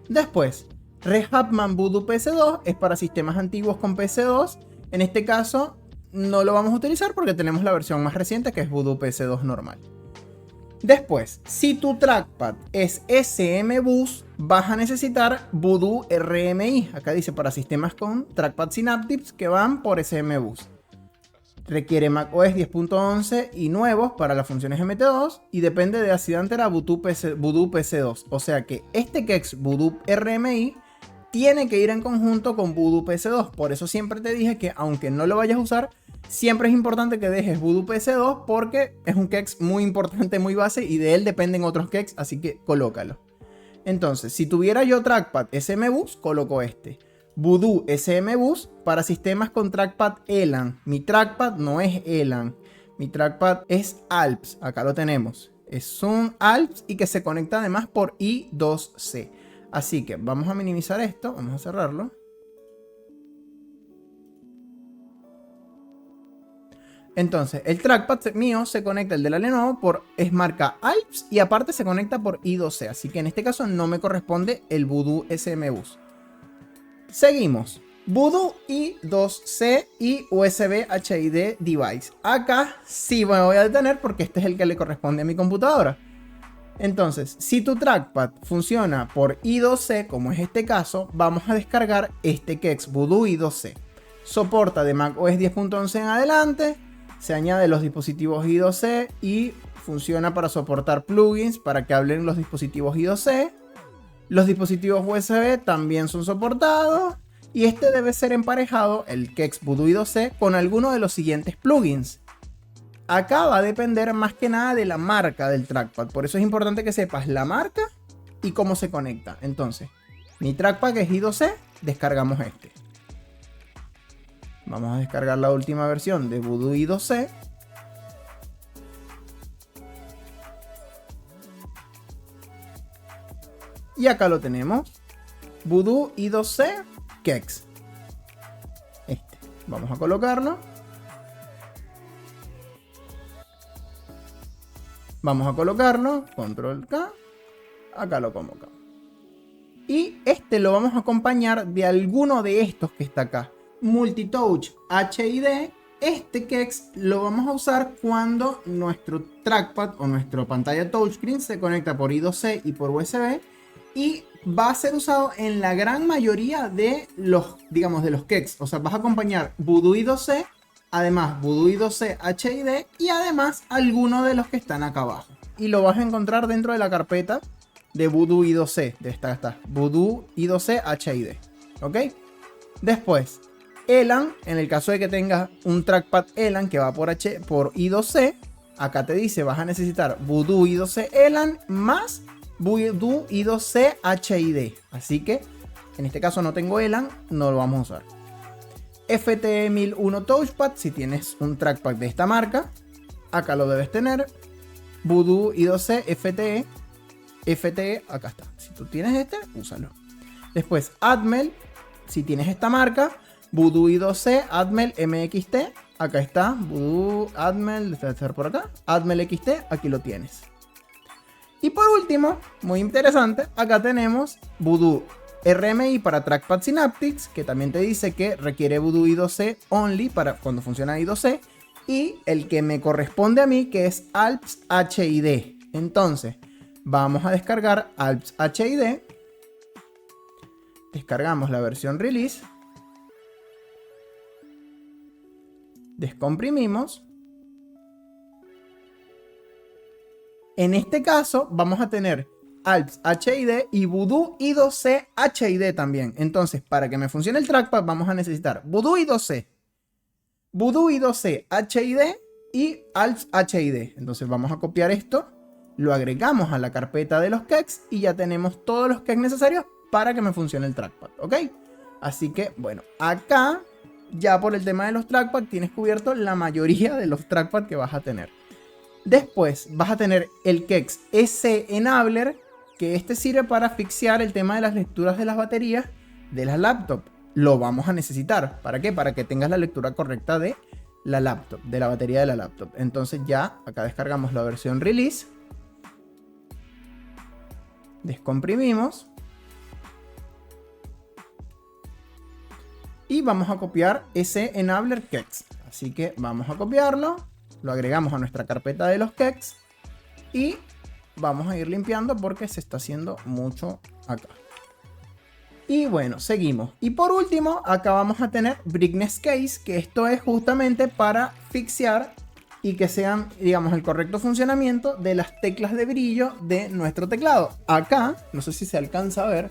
Después, Rehabman Voodoo PS2 es para sistemas antiguos con PS2. En este caso no lo vamos a utilizar porque tenemos la versión más reciente que es Voodoo PS2 normal. Después, si tu trackpad es SM-Bus, vas a necesitar Voodoo RMI. Acá dice para sistemas con trackpad Synaptics que van por SM-Bus. Requiere macOS 10.11 y nuevos para las funciones MT2 y depende de Accidental a Voodoo PC2. O sea que este kex Voodoo RMI tiene que ir en conjunto con Voodoo PC2. Por eso siempre te dije que aunque no lo vayas a usar, siempre es importante que dejes Voodoo PC2 porque es un kex muy importante, muy base y de él dependen otros kex, así que colócalo. Entonces, si tuviera yo trackpad SM-Bus, coloco este. Voodoo SM-Bus para sistemas con trackpad Elan. Mi trackpad no es Elan. Mi trackpad es Alps. Acá lo tenemos. Es un Alps y que se conecta además por I2C. Así que vamos a minimizar esto. Vamos a cerrarlo. Entonces, el trackpad mío se conecta, el de la Lenovo, es marca Alps y aparte se conecta por I2C. Así que en este caso no me corresponde el Voodoo SM-Bus. Seguimos. Voodoo I2C y USB HID device. Acá sí me voy a detener porque este es el que le corresponde a mi computadora. Entonces, si tu trackpad funciona por I2C, como es este caso, vamos a descargar este kex Voodoo I2C. Soporta de macOS 10.11 en adelante. Se añade los dispositivos I2C y funciona para soportar plugins para que hablen los dispositivos I2C. Los dispositivos USB también son soportados y este debe ser emparejado, el kex Voodoo I2C, con alguno de los siguientes plugins. Acá va a depender más que nada de la marca del trackpad, por eso es importante que sepas la marca y cómo se conecta. Entonces, mi trackpad es I2C, descargamos este. Vamos a descargar la última versión de Voodoo I2C. Y acá lo tenemos. Voodoo I2C kex. Este. Vamos a colocarlo. Vamos a colocarlo. Control K. Acá lo colocamos. Y este lo vamos a acompañar de alguno de estos que está acá. Multitouch HID. Este kex lo vamos a usar cuando nuestro trackpad o nuestra pantalla touchscreen se conecta por I2C y por USB. Y va a ser usado en la gran mayoría de los, digamos, de los kex. O sea, vas a acompañar Voodoo I2C, además Voodoo I2C HID y además alguno de los que están acá abajo. Y lo vas a encontrar dentro de la carpeta de Voodoo I2C. De esta está, Voodoo I2C HID. ¿Ok? Después, Elan, en el caso de que tengas un trackpad Elan que va por I2C, acá te dice vas a necesitar Voodoo I2C Elan más Voodoo I2C HID. Así que en este caso no tengo Elan, no lo vamos a usar. FTE1001 Touchpad, si tienes un trackpad de esta marca, acá lo debes tener. Voodoo I2C FTE, acá está. Si tú tienes este, úsalo. Después Atmel, si tienes esta marca, Voodoo I2C Atmel MXT, acá está. Voodoo Atmel, debe estar por acá. Atmel XT, aquí lo tienes. Y por último, muy interesante, acá tenemos Voodoo RMI para Trackpad Synaptics, que también te dice que requiere Voodoo I2C only para cuando funciona I2C. Y el que me corresponde a mí, que es Alps HID. Entonces, vamos a descargar Alps HID. Descargamos la versión release. descomprimimos. En este caso vamos a tener Alps HID y Voodoo I2C HID también. Entonces, para que me funcione el trackpad vamos a necesitar Voodoo I2C, Voodoo I2C HID y Alps HID. Entonces vamos a copiar esto, lo agregamos a la carpeta de los keys y ya tenemos todos los keys necesarios para que me funcione el trackpad, ¿ok? Así que, bueno, acá ya por el tema de los trackpad tienes cubierto la mayoría de los trackpad que vas a tener. Después vas a tener el Kex S-Enabler, que este sirve para asfixiar el tema de las lecturas de las baterías de la laptop. Lo vamos a necesitar. ¿Para qué? Para que tengas la lectura correcta de la laptop, de la batería de la laptop. Entonces ya acá descargamos la versión release. Descomprimimos. Y vamos a copiar ese Enabler Kex. Así que vamos a copiarlo. Lo agregamos a nuestra carpeta de los keys y vamos a ir limpiando porque se está haciendo mucho acá. Y bueno, seguimos. Y por último, acá vamos a tener Brightness Case, que esto es justamente para fixear y que sean, digamos, el correcto funcionamiento de las teclas de brillo de nuestro teclado. Acá, no sé si se alcanza a ver,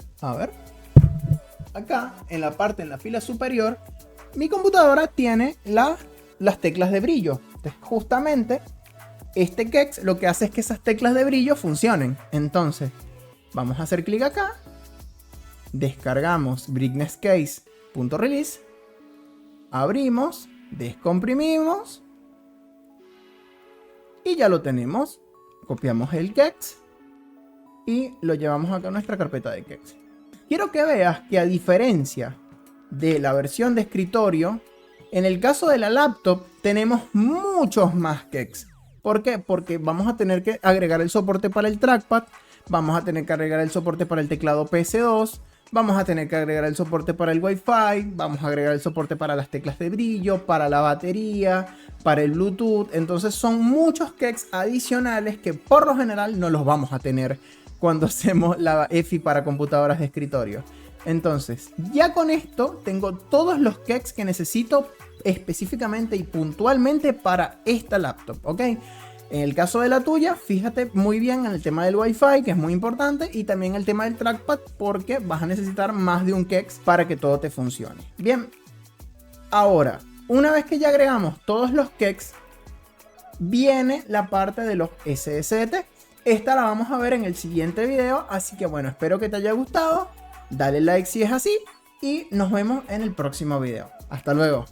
acá en la parte, en la fila superior, mi computadora tiene las teclas de brillo. Entonces, justamente este Kex lo que hace es que esas teclas de brillo funcionen. Entonces vamos a hacer clic acá, descargamos brightnesscase.release, abrimos, descomprimimos y ya lo tenemos. Copiamos el Kex y lo llevamos acá a nuestra carpeta de Kex. Quiero que veas que, a diferencia de la versión de escritorio, en el caso de la laptop tenemos muchos más Kex. ¿Por qué? Porque vamos a tener que agregar el soporte para el trackpad, vamos a tener que agregar el soporte para el teclado PS2, vamos a tener que agregar el soporte para el Wi-Fi, vamos a agregar el soporte para las teclas de brillo, para la batería, para el Bluetooth. Entonces son muchos Kex adicionales que por lo general no los vamos a tener cuando hacemos la EFI para computadoras de escritorio. Entonces, ya con esto tengo todos los Kex que necesito específicamente y puntualmente para esta laptop, ¿ok? En el caso de la tuya, fíjate muy bien en el tema del Wi-Fi, que es muy importante, y también el tema del trackpad, porque vas a necesitar más de un Kex para que todo te funcione. Bien, ahora, una vez que ya agregamos todos los Kex, viene la parte de los SSD. Esta la vamos a ver en el siguiente video, así que bueno, espero que te haya gustado. Dale like si es así y nos vemos en el próximo video. Hasta luego.